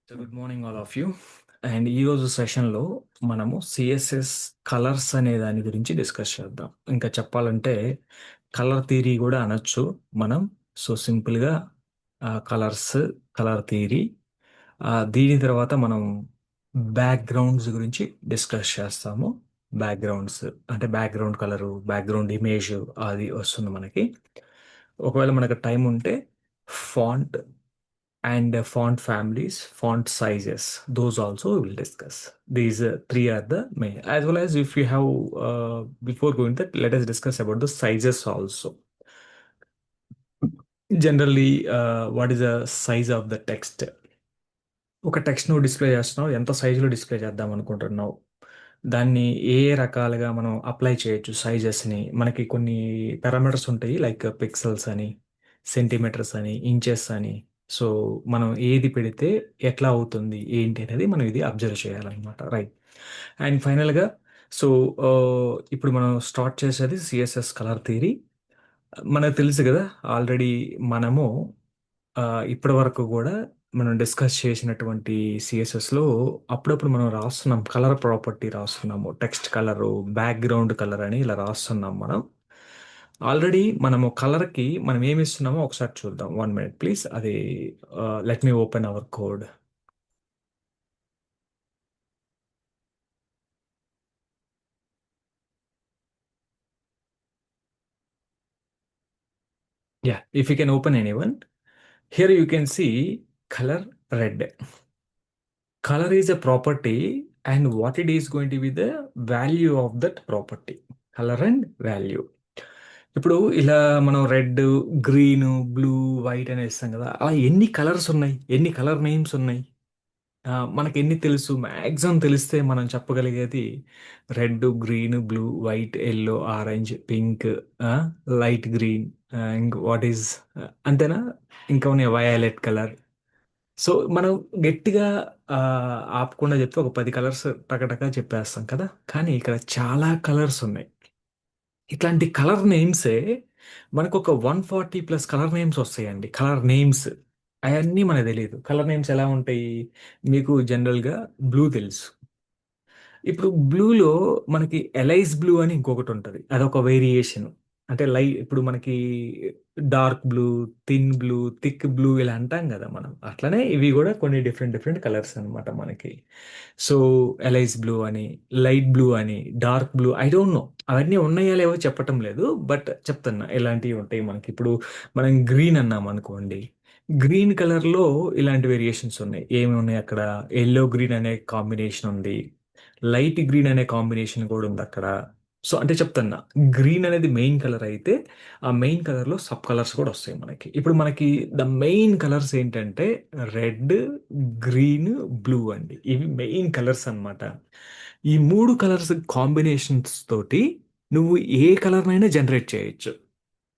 Good morning all of you. And ఈరోజు సెషన్లో మనము సిఎస్ఎస్ కలర్స్ అనే దాని గురించి డిస్కస్ చేద్దాం. ఇంకా చెప్పాలంటే కలర్ థియరీ కూడా అనొచ్చు మనం. సో సింపుల్గా కలర్స్, కలర్ థియరీ, దీని తర్వాత మనం బ్యాక్గ్రౌండ్స్ గురించి డిస్కస్ చేస్తాము. బ్యాక్గ్రౌండ్స్ అంటే బ్యాక్గ్రౌండ్ కలరు, బ్యాక్గ్రౌండ్ ఇమేజ్ అది వస్తుంది మనకి. ఒకవేళ మనకు టైం ఉంటే font and font families, font sizes. Those also we will discuss. These three are the main. As well as if you have, before going that, let us discuss about the sizes also. Generally, what is the size of the text? ఒక text నువ్వు display చేస్తున్నావు, ఎంత సైజులో display చేద్దాం అనుకుంటున్నావు, దాన్ని ఏ ఏ రకాలుగా మనం అప్లై చేయొచ్చు సైజెస్ని. మనకి కొన్ని పారామీటర్స్ ఉంటాయి, లైక్ పిక్సెల్స్ అని, సెంటీమీటర్స్ అని, ఇంచెస్ అని. సో మనం ఏది పెడితే ఎట్లా అవుతుంది ఏంటి అనేది మనం ఇది అబ్జర్వ్ చేయాలన్నమాట, రైట్. అండ్ ఫైనల్గా, సో ఇప్పుడు మనం స్టార్ట్ చేసేది సిఎస్ఎస్ కలర్ థియరీ. మనకు తెలుసు కదా ఆల్రెడీ మనము ఆ, ఇప్పటి వరకు కూడా మనం డిస్కస్ చేసినటువంటి సిఎస్ఎస్లో అప్పుడప్పుడు మనం రాస్తున్నాం, కలర్ ప్రాపర్టీ రాస్తున్నాము, టెక్స్ట్ కలరు, బ్యాక్గ్రౌండ్ కలర్ అని ఇలా రాస్తున్నాం మనం. ఆల్రెడీ మనము కలర్కి మనం ఏమి ఇస్తున్నామో ఒకసారి చూద్దాం. 1 minute ప్లీజ్. అది let me open our code. Yeah, if you can open any one. Here you can see colour red. Color is a property, and what it is going to be the value of that property. Color and value. ఇప్పుడు ఇలా మనం red, green, blue, white అని వేస్తాం కదా, అలా ఎన్ని colours ఉన్నాయి, ఎన్ని కలర్ నేమ్స్ ఉన్నాయి, మనకి ఎన్ని తెలుసు? మ్యాక్సిమం తెలిస్తే మనం చెప్పగలిగేది red, green, blue, white, yellow, orange, pink, light green, ఇంక వాట్ ఈజ్, అంతేనా? ఇంకా ఉన్నాయి వయాలెట్ కలర్. సో మనం గట్టిగా ఆ, ఆపకుండా చెప్తే ఒక 10 కలర్స్ టకటకా చెప్పేస్తాం కదా, కానీ ఇక్కడ చాలా కలర్స్ ఉన్నాయి. ఇట్లాంటి కలర్ నేమ్సే మనకు ఒక 140+ కలర్ నేమ్స్ వస్తాయండి. కలర్ నేమ్స్ అవన్నీ మనకు తెలియదు. కలర్ నేమ్స్ ఎలా ఉంటాయి? మీకు జనరల్గా బ్లూ తెలుసు. ఇప్పుడు బ్లూలో మనకి ఎలైస్ బ్లూ అని ఇంకొకటి ఉంటుంది, అదొక వేరియేషన్. అంటే ఇప్పుడు మనకి dark blue, thin blue, thick blue ఇలా అంటాం కదా మనం, అట్లనే ఇవి కూడా కొన్ని డిఫరెంట్ డిఫరెంట్ కలర్స్ అన్నమాట మనకి. సో ఎలైస్ బ్లూ అని, లైట్ బ్లూ అని, dark blue, I don't know అవన్నీ ఉన్నాయా లేవో చెప్పటం లేదు, బట్ చెప్తున్నా ఇలాంటివి ఉంటాయి మనకి. ఇప్పుడు మనం గ్రీన్ అన్నాం అనుకోండి, గ్రీన్ కలర్లో ఇలాంటి వేరియేషన్స్ ఉన్నాయి. ఏమి ఉన్నాయి అక్కడ? ఎల్లో గ్రీన్ అనే కాంబినేషన్ ఉంది, లైట్ గ్రీన్ అనే కాంబినేషన్ కూడా ఉంది అక్కడ. సో అంటే చెప్తున్నా, గ్రీన్ అనేది మెయిన్ కలర్ అయితే ఆ మెయిన్ కలర్లో సబ్ కలర్స్ కూడా వస్తాయి మనకి. ఇప్పుడు మనకి ద మెయిన్ కలర్స్ ఏంటంటే రెడ్, గ్రీన్, బ్లూ అండి. ఇవి మెయిన్ కలర్స్ అన్నమాట. ఈ మూడు కలర్స్ కాంబినేషన్స్ తోటి నువ్వు ఏ కలర్నైనా జనరేట్ చేయొచ్చు.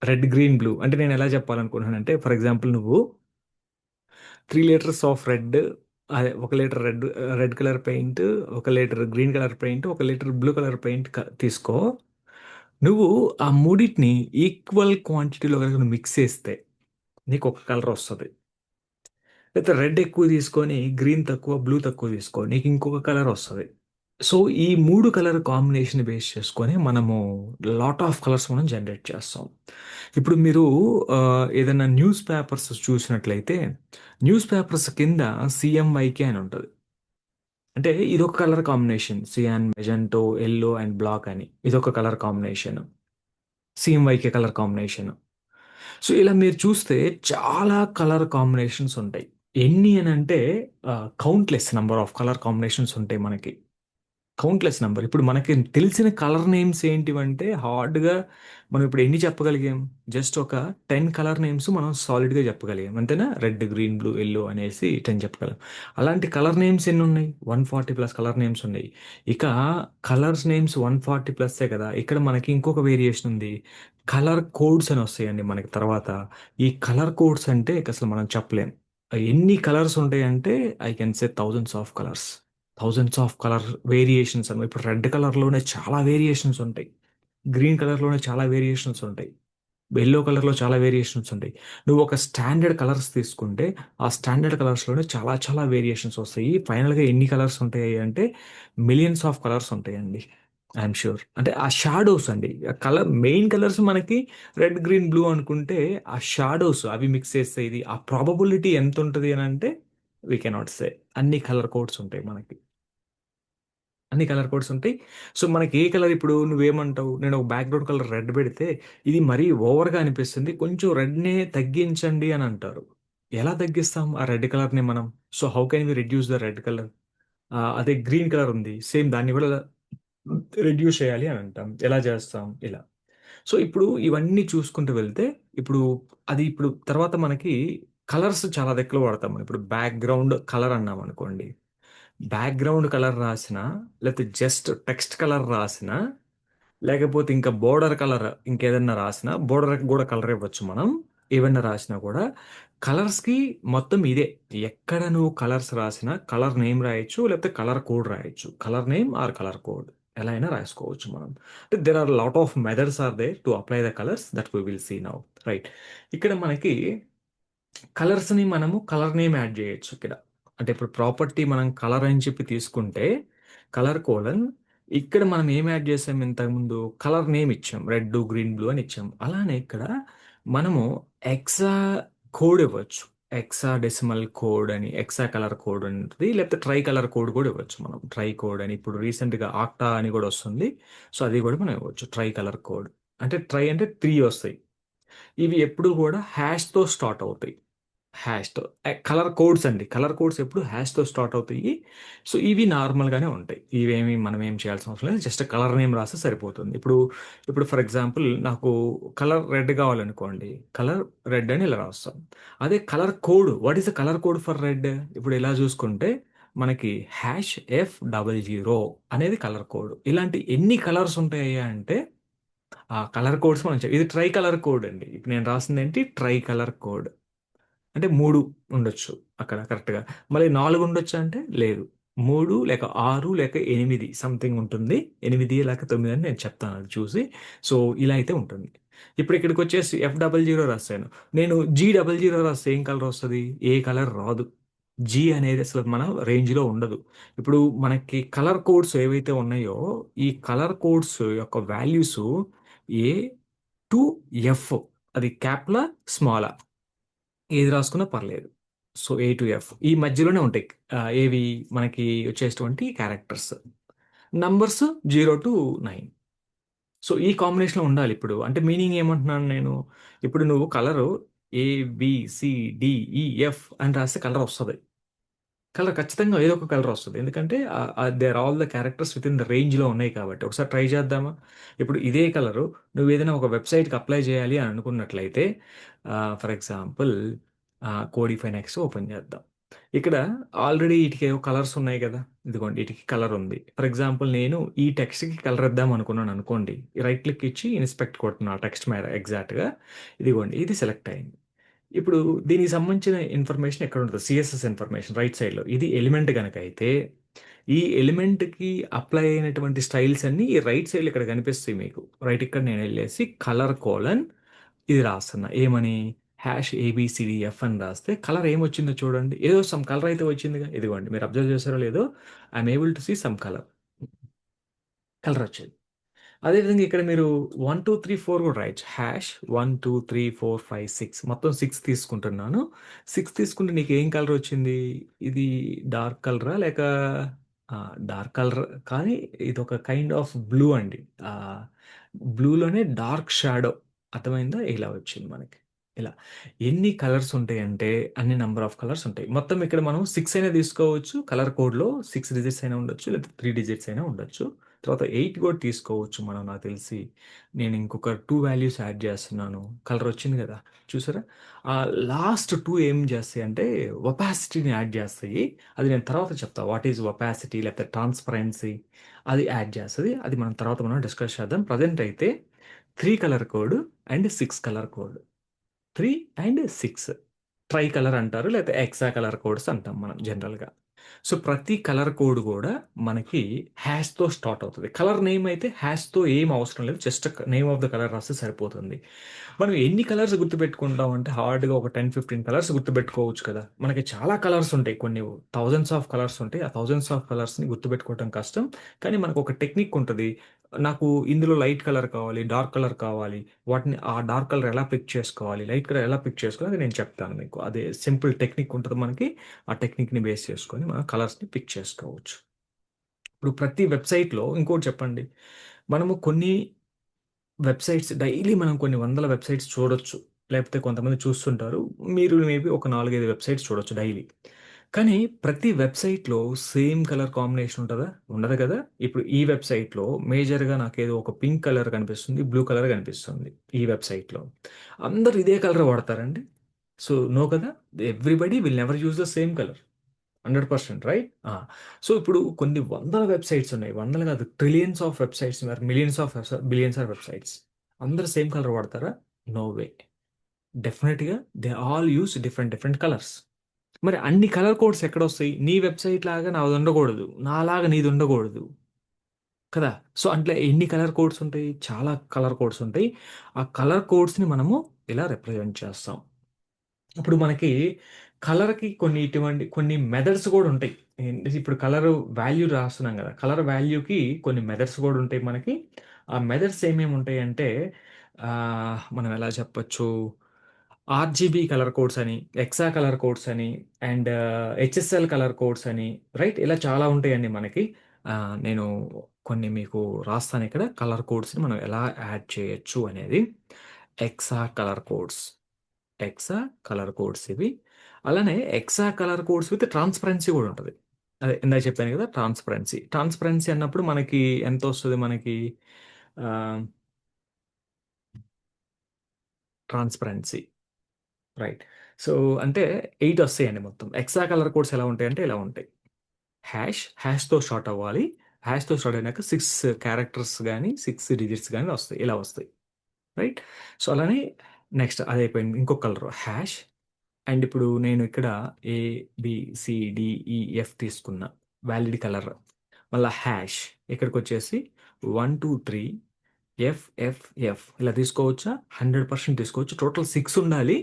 రెడ్, గ్రీన్, బ్లూ అంటే నేను ఎలా చెప్పాలనుకుంటున్నానంటే, ఫర్ ఎగ్జాంపుల్ నువ్వు 3 లీటర్స్ ఆఫ్ రెడ్, అదే 1 litre red, red colour paint, 1 litre green colour paint, 1 litre blue colour paint తీసుకో. నువ్వు ఆ మూడింటిని ఈక్వల్ క్వాంటిటీలో కనుక నువ్వు మిక్స్ చేస్తే నీకు ఒక కలర్ వస్తుంది. అయితే రెడ్ ఎక్కువ తీసుకొని గ్రీన్ తక్కువ, బ్లూ తక్కువ తీసుకో, నీకు ఇంకొక కలర్ వస్తుంది. సో ఈ మూడు కలర్ కాంబినేషన్ బేస్ చేసుకొని మనము లాట్ ఆఫ్ కలర్స్ మనం జనరేట్ చేస్తాం. ఇప్పుడు మీరు ఏదైనా న్యూస్ పేపర్స్ చూసినట్లయితే, న్యూస్ పేపర్స్ కింద సిఎంవైకే అని ఉంటుంది. అంటే ఇదొక colour combination, cyan, magenta, yellow and black అని ఇదొక colour combination, CMYK colour combination. So ఇలా మీరు చూస్తే చాలా కలర్ కాంబినేషన్స్ ఉంటాయి. ఎన్ని అని అంటే countless number of colour combinations ఉంటాయి మనకి. Countless number. ఇప్పుడు మనకి తెలిసిన కలర్ నేమ్స్ ఏంటివంటే హార్డ్గా మనం ఇప్పుడు ఎన్ని చెప్పగలిగాం? జస్ట్ ఒక 10 కలర్ నేమ్స్ మనం సాలిడ్గా చెప్పగలిగాం, అంతేనా? రెడ్, గ్రీన్, బ్లూ, ఎల్లో అనేసి 10 చెప్పగలం. అలాంటి కలర్ నేమ్స్ ఎన్ని ఉన్నాయి? 140+ కలర్ నేమ్స్ ఉన్నాయి. ఇక కలర్స్ నేమ్స్ 140+ఏ కదా, ఇక్కడ మనకి ఇంకొక వేరియేషన్ ఉంది. కలర్ కోడ్స్ అని వస్తాయండి మనకి తర్వాత. ఈ కలర్ కోడ్స్ అంటే ఇక అసలు మనం చెప్పలేం ఎన్ని కలర్స్ ఉంటాయంటే, I can say thousands of colours. Thousands of colour variations అన్నమాట. ఇప్పుడు రెడ్ కలర్లోనే చాలా వేరియేషన్స్ ఉంటాయి, గ్రీన్ కలర్లోనే చాలా వేరియేషన్స్ ఉంటాయి. ఎల్లో కలర్లో చాలా వేరియేషన్స్ ఉంటాయి. నువ్వు ఒక స్టాండర్డ్ కలర్స్ తీసుకుంటే ఆ స్టాండర్డ్ కలర్స్లోనే చాలా చాలా వేరియేషన్స్ వస్తాయి. ఫైనల్గా ఎన్ని కలర్స్ ఉంటాయి అంటే మిలియన్స్ ఆఫ్ కలర్స్ ఉంటాయండి. I'm sure. అంటే ఆ షాడోస్ అండి, ఆ కలర్ మెయిన్ కలర్స్ మనకి రెడ్ గ్రీన్ బ్లూ అనుకుంటే ఆ షాడోస్ అవి మిక్స్ చేస్తే ఇది ఆ ప్రాబబిలిటీ ఎంత ఉంటుంది అని అంటే వీ కెనాట్ సే. అన్ని కలర్ కోడ్స్ ఉంటాయి మనకి. అన్ని కలర్ కోడ్స్ ఉంటాయి. సో మనకి ఏ కలర్ ఇప్పుడు నువ్వేమంటావు, నేను ఒక బ్యాక్గ్రౌండ్ కలర్ రెడ్ పెడితే ఇది మరీ ఓవర్గా అనిపిస్తుంది, కొంచెం రెడ్నే తగ్గించండి అని అంటారు. ఎలా తగ్గిస్తాం ఆ రెడ్ కలర్ని మనం? So how can we reduce the red colour? అదే గ్రీన్ కలర్ ఉంది, సేమ్ దాన్ని కూడా రెడ్యూస్ చేయాలి అని అంటాం. ఎలా చేస్తాం? ఇలా. సో ఇప్పుడు ఇవన్నీ చూసుకుంటూ వెళ్తే ఇప్పుడు ఇప్పుడు తర్వాత మనకి కలర్స్ చాలా దగ్గర వాడతాం. ఇప్పుడు బ్యాక్గ్రౌండ్ కలర్ అన్నాం అనుకోండి, బ్యాక్గ్రౌండ్ కలర్ రాసిన, లేకపోతే జస్ట్ టెక్స్ట్ కలర్ రాసిన, లేకపోతే ఇంకా బోర్డర్ కలర్ ఇంకేదన్నా రాసినా, బోర్డర్కి కూడా కలర్ ఇవ్వచ్చు మనం. ఏవన్నా రాసినా కూడా కలర్స్కి మొత్తం ఇదే. ఎక్కడ నువ్వు కలర్స్ రాసినా కలర్ నేమ్ రాయొచ్చు, లేకపోతే కలర్ కోడ్ రాయొచ్చు. Colour name are colour code ఎలా అయినా రాసుకోవచ్చు మనం. అంటే there are lot of methods are they to apply the colours that we will see now. Right. ఇక్కడ మనకి కలర్స్ని మనము కలర్ నేమ్ యాడ్ చేయొచ్చు ఇక్కడ. అంటే ఇప్పుడు ప్రాపర్టీ మనం కలర్ అని చెప్పి తీసుకుంటే కలర్ కోలన్, ఇక్కడ మనం ఏం యాడ్ చేసాం ఇంతకుముందు, కలర్ నేమ్ ఇచ్చాం, రెడ్ గ్రీన్ బ్లూ అని ఇచ్చాం. అలానే ఇక్కడ మనము ఎక్సా కోడ్ ఇవ్వచ్చు. ఎక్సా డెసిమల్ కోడ్ అని, ఎక్సా కలర్ కోడ్ ఉంటుంది, లేకపోతే ట్రై కలర్ కోడ్ కూడా ఇవ్వచ్చు మనం. ట్రై కోడ్ అని ఇప్పుడు రీసెంట్గా ఆక్టా అని కూడా వస్తుంది. సో అది కూడా మనం ఇవ్వచ్చు, ట్రై కలర్ కోడ్. అంటే ట్రై అంటే 3 వస్తాయి. ఇవి ఎప్పుడు కూడా హ్యాష్తో స్టార్ట్ అవుతాయి. హ్యాష్‌తో. కలర్ కోడ్స్ అండి. కలర్ కోడ్స్ ఎప్పుడు హ్యాష్‌తో స్టార్ట్ అవుతాయి. సో, ఇవి నార్మల్‌గానే ఉంటాయి. ఇవేమి మనం ఏం చేయాల్సిన అవసరం లేదు. జస్ట్ కలర్ నేమ్ రాస్తే సరిపోతుంది. ఇప్పుడు ఫర్ ఎగ్జాంపుల్ నాకు కలర్ రెడ్ కావాలనుకోండి. కలర్ రెడ్ అని ఇలా రాస్తాం. అదే colour code, what is the colour code for red? ఇప్పుడు ఇలా చూసుకుంటే మనకి #F00 అనేది కలర్ కోడ్. ఇలాంటి ఎన్ని కలర్స్ ఉంటాయా అంటే ఆ కలర్ కోడ్స్ మనం ఇది ట్రై కలర్ కోడ్ అండి. ఇప్పుడు నేను రాసిందేంటి ట్రై కలర్ కోడ్. అంటే 3 ఉండొచ్చు అక్కడ కరెక్ట్‌గా. మళ్ళీ 4 ఉండొచ్చా అంటే లేదు. 3 లేక 6 లేక 8 సంథింగ్ ఉంటుంది. 8 లేక 9 అని నేను చెప్తాను అది చూసి. సో, ఇలా అయితే ఉంటుంది. ఇప్పుడు ఇక్కడికొచ్చేసి F00 రాసాను. నేను G00 రాస్తే ఏం కలర్ వస్తది? ఏ కలర్ రాదు. జీ అనేది అసలు మన రేంజ్‌లో ఉండదు. ఇప్పుడు మనకి కలర్ కోడ్స్ ఏవైతే ఉన్నాయో, ఈ కలర్ కోడ్స్ యొక్క వాల్యూసు ఏ టు ఎఫ్, అది క్యాప్‌లా? స్మాలా? ఏది రాసుకున్నా పర్లేదు. సో, ఏ టు ఎఫ్ ఈ మధ్యలోనే ఉంటాయి. ఏవి మనకి వచ్చేటువంటి క్యారెక్టర్స్. నంబర్స్ 0-9. సో, ఈ కాంబినేషన్‌లో ఉండాలి ఇప్పుడు. అంటే మీనింగ్ ఏమంటున్నాను నేను? ఇప్పుడు నువ్వు కలరు ఏ, బి, సి, డి, ఈ, ఎఫ్ అని రాస్తే కలర్ వస్తది. కలర్ ఖచ్చితంగా ఏదో ఒక కలర్ వస్తది. ఎందుకంటే they are all the characters within the రేంజ్‌లో ఉన్నాయి కాబట్టి. ఒకసారి ట్రై చేద్దామా? ఇప్పుడు ఇదే కలరు నువ్వేదైనా ఒక వెబ్‌సైట్‌కి అప్లై చేయాలి అని అనుకున్నట్లయితే for example codify next open చేద్దాం. ఇక్కడ ఆల్రెడీ ఈటికేవో కలర్స్ ఉన్నాయి గదా! ఇదిగోండి ఈటికి కలర్ ఉంది. ఫర్ ఎగ్జాంపుల్ నేను ఈ టెక్స్ట్‌కి కలర్ ఇద్దాం అనుకున్నాను అనుకోండి. రైట్ క్లిక్ ఇచ్చి ఇన్స్పెక్ట్ కొడుతున్నా ఆ టెక్స్ట్ మీద ఎగ్జాక్ట్‌గా. ఇదిగోండి ఇది సెలెక్ట్ అయింది. ఇప్పుడు దీనికి సంబంధించిన ఇన్ఫర్మేషన్ ఎక్కడ ఉంటది? సీఎస్ఎస్ ఇన్ఫర్మేషన్ రైట్ సైడ్‌లో. ఇది ఎలిమెంట్ గనక అయితే, ఈ ఎలిమెంట్‌కి అప్లై అయినటువంటి స్టైల్స్ అన్నీ ఈ రైట్ సైడ్‌లో ఇక్కడ కనిపిస్తాయి మీకు. రైట్ ఇక్కడ నేనెళ్ళేసి కలర్ కోలన్ ఇది రాస్తున్నా. ఏమని? ఏబీసీడీఎఫ్ అని రాస్తే కలర్ ఏమొచ్చిందో చూడండి. ఏదో సమ్ కలర్ అయితే వచ్చిందిగా. ఇదిగోండి మీరు అబ్జర్వ్ చేశారో లేదో, I am able to see some colour. Colour వచ్చింది. అదేవిధంగా ఇక్కడ మీరు 1, 2, 3, 4 కూడా రాయొచ్చు. 1, 2, 3, 4, 5, 6 మొత్తం 6 తీసుకుంటున్నాను. 6 తీసుకుంటే నీకేం కలర్ వచ్చింది? ఇది డార్క్ కలరా? లేక డార్క్ కలర్ కానీ ఇదొక కైండ్ ఆఫ్ బ్లూ అండి. బ్లూలోనే డార్క్ షాడో అర్థమైందా? ఇలా వచ్చింది మనకి. ఇలా. ఎన్ని కలర్స్ ఉంటాయంటే అన్ని నంబర్ ఆఫ్ కలర్స్ ఉంటాయి. మొత్తం ఇక్కడ మనం 6 అయినా తీసుకోవచ్చు. కలర్ కోడ్‌లో 6 డిజిట్స్ అయినా ఉండొచ్చు. లేదా 3 డిజిట్స్ అయినా ఉండొచ్చు. తర్వాత 8 కూడా తీసుకోవచ్చు మనం నాకు తెలిసి. నేను ఇంకొక 2 వాల్యూస్ యాడ్ చేస్తున్నాను. కలర్ వచ్చింది కదా! చూసారా? లాస్ట్ 2 ఏం చేస్తాయంటే ఒపాసిటీని యాడ్ చేస్తాయి. అది నేను తర్వాత చెప్తా. వాట్ ఈస్ ఒపాసిటీ లేకపోతే ట్రాన్స్‌పరెన్సీ అది యాడ్ చేస్తది. అది మనం తర్వాత మనం డిస్కస్ చేద్దాం. ప్రెజెంట్ అయితే 3 colour code and 6 colour code. 3 and 6 try colour అంటారు. లేకపోతే ఎక్సా కలర్ కోడ్స్ అంటాం మనం జనరల్‌గా. సో ప్రతి కలర్ కోడ్ కూడా మనకి హ్యాష్తో స్టార్ట్ అవుతుంది. కలర్ నేమ్ అయితే హ్యాష్తో ఏం అవసరం లేదు, just name of the colour రాస్తే సరిపోతుంది. మనం ఎన్ని కలర్స్ గుర్తుపెట్టుకుంటాం అంటే హార్డ్గా ఒక 10-15 కలర్స్ గుర్తుపెట్టుకోవచ్చు కదా. మనకి చాలా కలర్స్ ఉంటాయి, కొన్ని థౌజండ్స్ ఆఫ్ కలర్స్ ఉంటాయి. ఆ థౌజండ్స్ ఆఫ్ కలర్స్ని గుర్తుపెట్టుకోవడం కష్టం. కానీ మనకు ఒక టెక్నిక్ ఉంటుంది. నాకు ఇందులో లైట్ కలర్ కావాలి, డార్క్ కలర్ కావాలి, వాటిని ఆ డార్క్ కలర్ ఎలా పిక్ చేసుకోవాలి, లైట్ కలర్ ఎలా పిక్ చేసుకోవాలి, అది నేను చెప్తాను మీకు. అదే సింపుల్ టెక్నిక్ ఉంటుంది మనకి. ఆ టెక్నిక్ని బేస్ చేసుకొని మనం కలర్స్ని పిక్ చేసుకోవచ్చు. ఇప్పుడు ప్రతి వెబ్సైట్లో ఇంకోటి చెప్పండి, మనము కొన్ని వెబ్సైట్స్ డైలీ మనం కొన్ని వందల వెబ్సైట్స్ చూడొచ్చు. లేకపోతే కొంతమంది చూస్తుంటారు. మీరు మేబీ ఒక 4, 5 వెబ్సైట్స్ చూడొచ్చు డైలీ. కానీ ప్రతి వెబ్సైట్‌లో సేమ్ కలర్ కాంబినేషన్ ఉంటదా? ఉండదు కదా! ఇప్పుడు ఈ వెబ్సైట్‌లో మేజర్‌గా నాకేదో ఒక పింక్ కలర్ కనిపిస్తుంది, బ్లూ కలర్ కనిపిస్తుంది ఈ వెబ్సైట్‌లో. అందరూ ఇదే కలర్ వాడతారండి? సో, నో కదా! Everybody will never use the same colour. 100% right? ఆ! సో, ఇప్పుడు కొన్ని వందల వెబ్‌సైట్స్ ఉన్నాయి. వందలు కాదు, trillions of websites or millions of billions of websites. అందరూ సేమ్ కలర్ వాడతారా? No way. డెఫినిట్‌గా they all use different different colours. మరి అన్ని కలర్ కోడ్స్ ఎక్కడొస్తాయి? నీ వెబ్‌సైట్ లాగా నాదుండకూడదు. నాలాగా నీదుండకూడదు. కదా! సో, అట్లా ఎన్ని కలర్ కోడ్స్ ఉంటాయి? చాలా కలర్ కోడ్స్ ఉంటాయి. ఆ కలర్ కోడ్స్‌ని మనము ఇలా రిప్రజెంట్ చేస్తాం. ఇప్పుడు మనకి కలర్‌కి కొన్ని ఇటువంటి కొన్ని మెథడ్స్ గూడా ఉంటాయి. ఇప్పుడు కలర్ వాల్యూ రాస్తున్నాం గదా. కలర్ వాల్యూకి కొన్ని మెథడ్స్ గూడా ఉంటాయి మనకి. ఆ మెథడ్స్ ఏమేమి ఉంటాయంటే మనం ఎలా చెప్పొచ్చు? ఆర్‌జీబీ కలర్ కోడ్స్ అని, ఎక్సా కలర్ కోడ్స్ అని, అండ్ హెచ్ఎస్ఎల్ కలర్ కోడ్స్ అని, రైట్? ఇలా చాలా ఉంటాయండి మనకి. నేను కొన్ని మీకు రాస్తానిక్కడ కలర్ కోడ్స్‌ని మనం ఎలా యాడ్ చేయొచ్చు అనేది. ఎక్సా కలర్ కోడ్స్. ఎక్సా కలర్ కోడ్స్ ఇవి. అలానే ఎక్సా కలర్ కోడ్స్ విత్ ట్రాన్స్‌పరెన్సీ గూడా ఉంటది. అదే ఇందాక చెప్పాను గదా! ట్రాన్స్‌పరెన్సీ. ట్రాన్స్‌పరెన్సీ అన్నప్పుడు మనకి ఎంతొస్తది మనకి ఆహ్, ట్రాన్స్‌పరెన్సీ. రైట్. సో, అంటే 8 ఒస్తాయండి మొత్తం. ఎక్సా కలర్ కోడ్స్ ఎలా ఉంటాయంటే ఇలా ఉంటాయి. హ్యాష్‌తో స్టార్ట్ అవ్వాలి. హ్యాష్‌తో స్టార్ట్ అయినాక 6 క్యారెక్టర్స్ గాని, 6 డిజిట్స్ గాని వస్తాయి. ఇలా వస్తాయి. రైట్. సో, అలానే నెక్స్ట్ అదయిపోయింది. ఇంకొక కలర్ అండ్ ఇప్పుడు నేను ఇక్కడ ఏ, బి, సి, డి, ఈ, ఎఫ్ తీసుకున్నా. Valid colour. మళ్ళా హ్యాష్ ఇక్కడికొచ్చేసి 1, 2, 3 ఎఫ్, ఎఫ్, ఎఫ్ ఇలా తీసుకోవచ్చా? 100% తీసుకోవచ్చు. టోటల్ 6 ఉండాలి.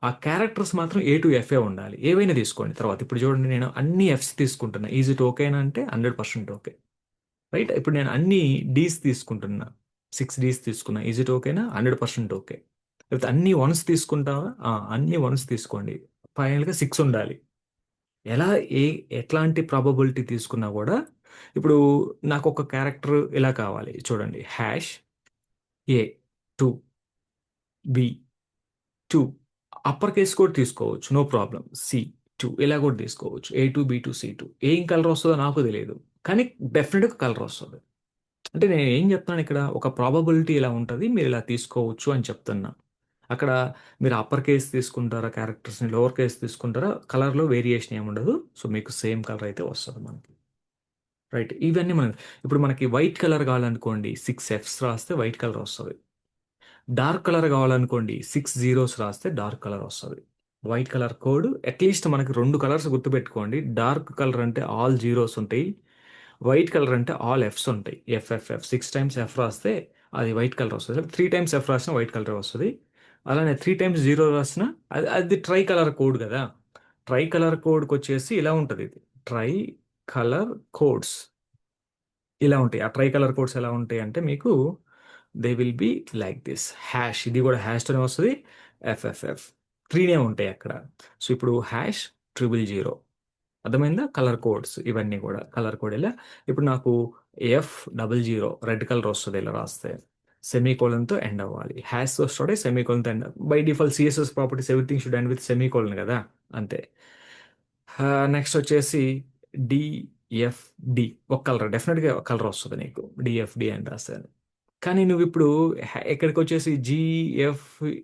ఆ క్యారెక్టర్స్ మాత్రం ఏ టు ఎఫే ఉండాలి. ఏవైనా తీసుకోండి తర్వాత. ఇప్పుడు చూడండి, నేను అన్ని ఎఫ్స్ తీసుకుంటున్నా. ఈజ్ ఇట్ ఓకేనా అంటే 100% ఓకే. రైట్. ఇప్పుడు నేను అన్ని డీస్ తీసుకుంటున్నా. 6 డీస్ తీసుకున్నా. ఈజ్ ఇట్ ఓకేనా? 100% ఓకే. లేకపోతే అన్ని వన్స్ తీసుకుంటావా? అన్ని వన్స్ తీసుకోండి. ఫైనల్‌గా 6 ఉండాలి. ఎలా ఏ ఎట్లాంటి ప్రాబబిలిటీ తీసుకున్నా గూడా, ఇప్పుడు నాకొక క్యారెక్టర్ ఇలా కావాలి. చూడండి. హ్యాష్ ఏ 2, బి 2 అప్పర్ కేస్ కూడా తీసుకోవచ్చు. No problem. సి 2 ఇలా కూడా తీసుకోవచ్చు. ఏ2, బి2, సి2 ఏం కలర్ వస్తదో నాకు తెలీదు. కానీ డెఫినిట్‌గా కలర్ వస్తది. అంటే నేను ఏం చెప్తున్నాను ఇక్కడ, ఒక ప్రాబబిలిటీ ఇలా ఉంటది. మీరు ఇలా తీసుకోవచ్చు అని చెప్తున్నా. అక్కడ మీరు అప్పర్ కేస్ తీసుకుంటారా క్యారెక్టర్స్‌ని, లోవర్ కేస్ తీసుకుంటారా, కలర్‌లో వేరియేషన్ ఏమి ఉండదు. సో, మీకు సేమ్ కలర్ అయితే వస్తది మనకి. రైట్. ఇవన్నీ మనం ఇప్పుడు మనకి వైట్ కలర్ కావాలనుకోండి, 6 ఎఫ్స్ రాస్తే వైట్ కలర్ వస్తది. డార్క్ కలర్ కావాలనుకోండి, 6 జీరోస్ రాస్తే డార్క్ కలర్ వస్తది. వైట్ కలర్ కోడ్ అట్‌లీస్ట్ మనకి 2 కలర్స్ గుర్తుపెట్టుకోండి. డార్క్ కలర్ అంటే ఆల్ జీరోస్ ఉంటాయి. వైట్ కలర్ అంటే ఆల్ ఎఫ్స్ ఉంటాయి. ఎఫ్ఎఫ్ఎఫ్ 6 టైమ్స్ ఎఫ్ రాస్తే అది వైట్ కలర్ వస్తది. 3 టైమ్స్ ఎఫ్ రాసినా వైట్ కలర్ వస్తది. అలానే 3 టైమ్స్ జీరో రాసినా అది ట్రై కలర్ కోడ్ గదా! ట్రై కలర్ కోడ్‌కొచ్చేసి ఇలా ఉంటదిది. ట్రై కలర్ కోడ్స్ ఇలా ఉంటాయి. ఆ ట్రై కలర్ కోడ్స్ ఎలా ఉంటాయంటే మీకు they will be like this. ఇది గూడా హ్యాష్‌తోనే వస్తది. ఎఫ్ఎఫ్ఎఫ్ 3 ఉంటాయి అక్కడ. సో, ఇప్పుడు #000 అర్థమైందా? కలర్ కోడ్స్ ఇవన్నీ గూడా. కలర్ కోడ్ ఇలా. ఇప్పుడు నాకు F00 రెడ్ కలర్ వస్తది ఇలా రాస్తే. సెమీకోలన్‌తో ఎండ్ అవ్వాలి. హ్యాష్‌తో స్టార్ట్ అయ్యి సెమీకోలన్‌తో end. By default CSS properties everything should end with semicolon గదా! అంతే. నెక్స్ట్ వచ్చేసి డీఎఫ్‌డి ఒక కలర్ డెఫినిట్‌గా కలర్ వస్తది నీకు. డీఎఫ్‌డి అని రాసాను. కానీ నువ్విప్పుడు ఇక్కడికొచ్చేసి జీఎఫ్ఏ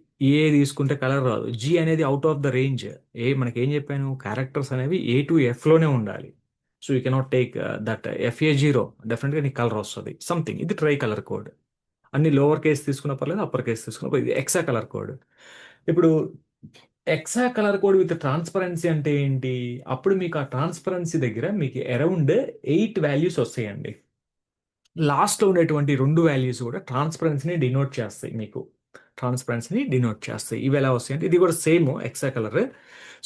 తీసుకుంటే కలర్ రాదు. జీ అనేది ఔట్ ఆఫ్ ద రేంజ్. మనకేం చెప్పాను? క్యారెక్టర్స్ అనేవి ఏ టు ఎఫ్‌లోనే ఉండాలి. So, you cannot take that ఎఫ్ఏ0 డెఫినిట్‌గా నీకు కలర్ వస్తది. సంథింగ్ ఇది ట్రై కలర్ కోడ్. అన్ని లోవర్ కేస్ తీసుకున్నా పర్లేదు, అప్పర్ కేస్ తీసుకున్నా పర్లేదు. ఇది ఎక్సా కలర్ కోడ్. ఇప్పుడు ఎక్సా కలర్ కోడ్ విత్ ట్రాన్స్పరెన్సీ అంటే ఏంటి? అప్పుడు మీకు ఆ ట్రాన్స్పరెన్సీ దగ్గర మీకు అరౌండ్ 8 వాల్యూస్ వస్తాయండి. లాస్ట్లో ఉండేటువంటి రెండు వాల్యూస్ కూడా ట్రాన్స్పరెన్సీని డినోట్ చేస్తాయి మీకు. ట్రాన్స్పరెన్సీని డినోట్ చేస్తాయి. ఇవి ఎలా వస్తాయంటే ఇది కూడా సేమ్ ఎక్సా కలర్.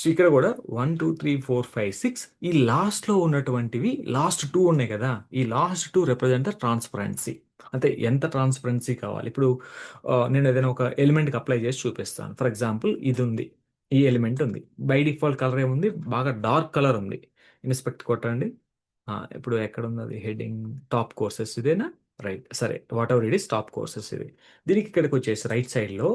సో ఇక్కడ కూడా 1 2 3 4 5 6 ఈ లాస్ట్లో ఉన్నటువంటివి లాస్ట్ టూ ఉన్నాయి కదా, ఈ last two represent the transparency. అంటే ఎంత ట్రాన్స్పరెన్సీ కావాలి. ఇప్పుడు నేను ఏదైనా ఒక ఎలిమెంట్కి అప్లై చేసి చూపిస్తాను. ఫర్ ఎగ్జాంపుల్ ఇది ఉంది, ఈ ఎలిమెంట్ ఉంది. బై డిఫాల్ట్ కలర్ ఏముంది, బాగా డార్క్ కలర్ ఉంది. ఇన్స్పెక్ట్ కొట్టండి. ఇప్పుడు ఎక్కడ ఉన్నది హెడ్డింగ్? టాప్ కోర్సెస్ ఇదేనా? రైట్, సరే, what ever it is top courses ఇది. దీనికి ఇక్కడికి వచ్చేసి రైట్ సైడ్లో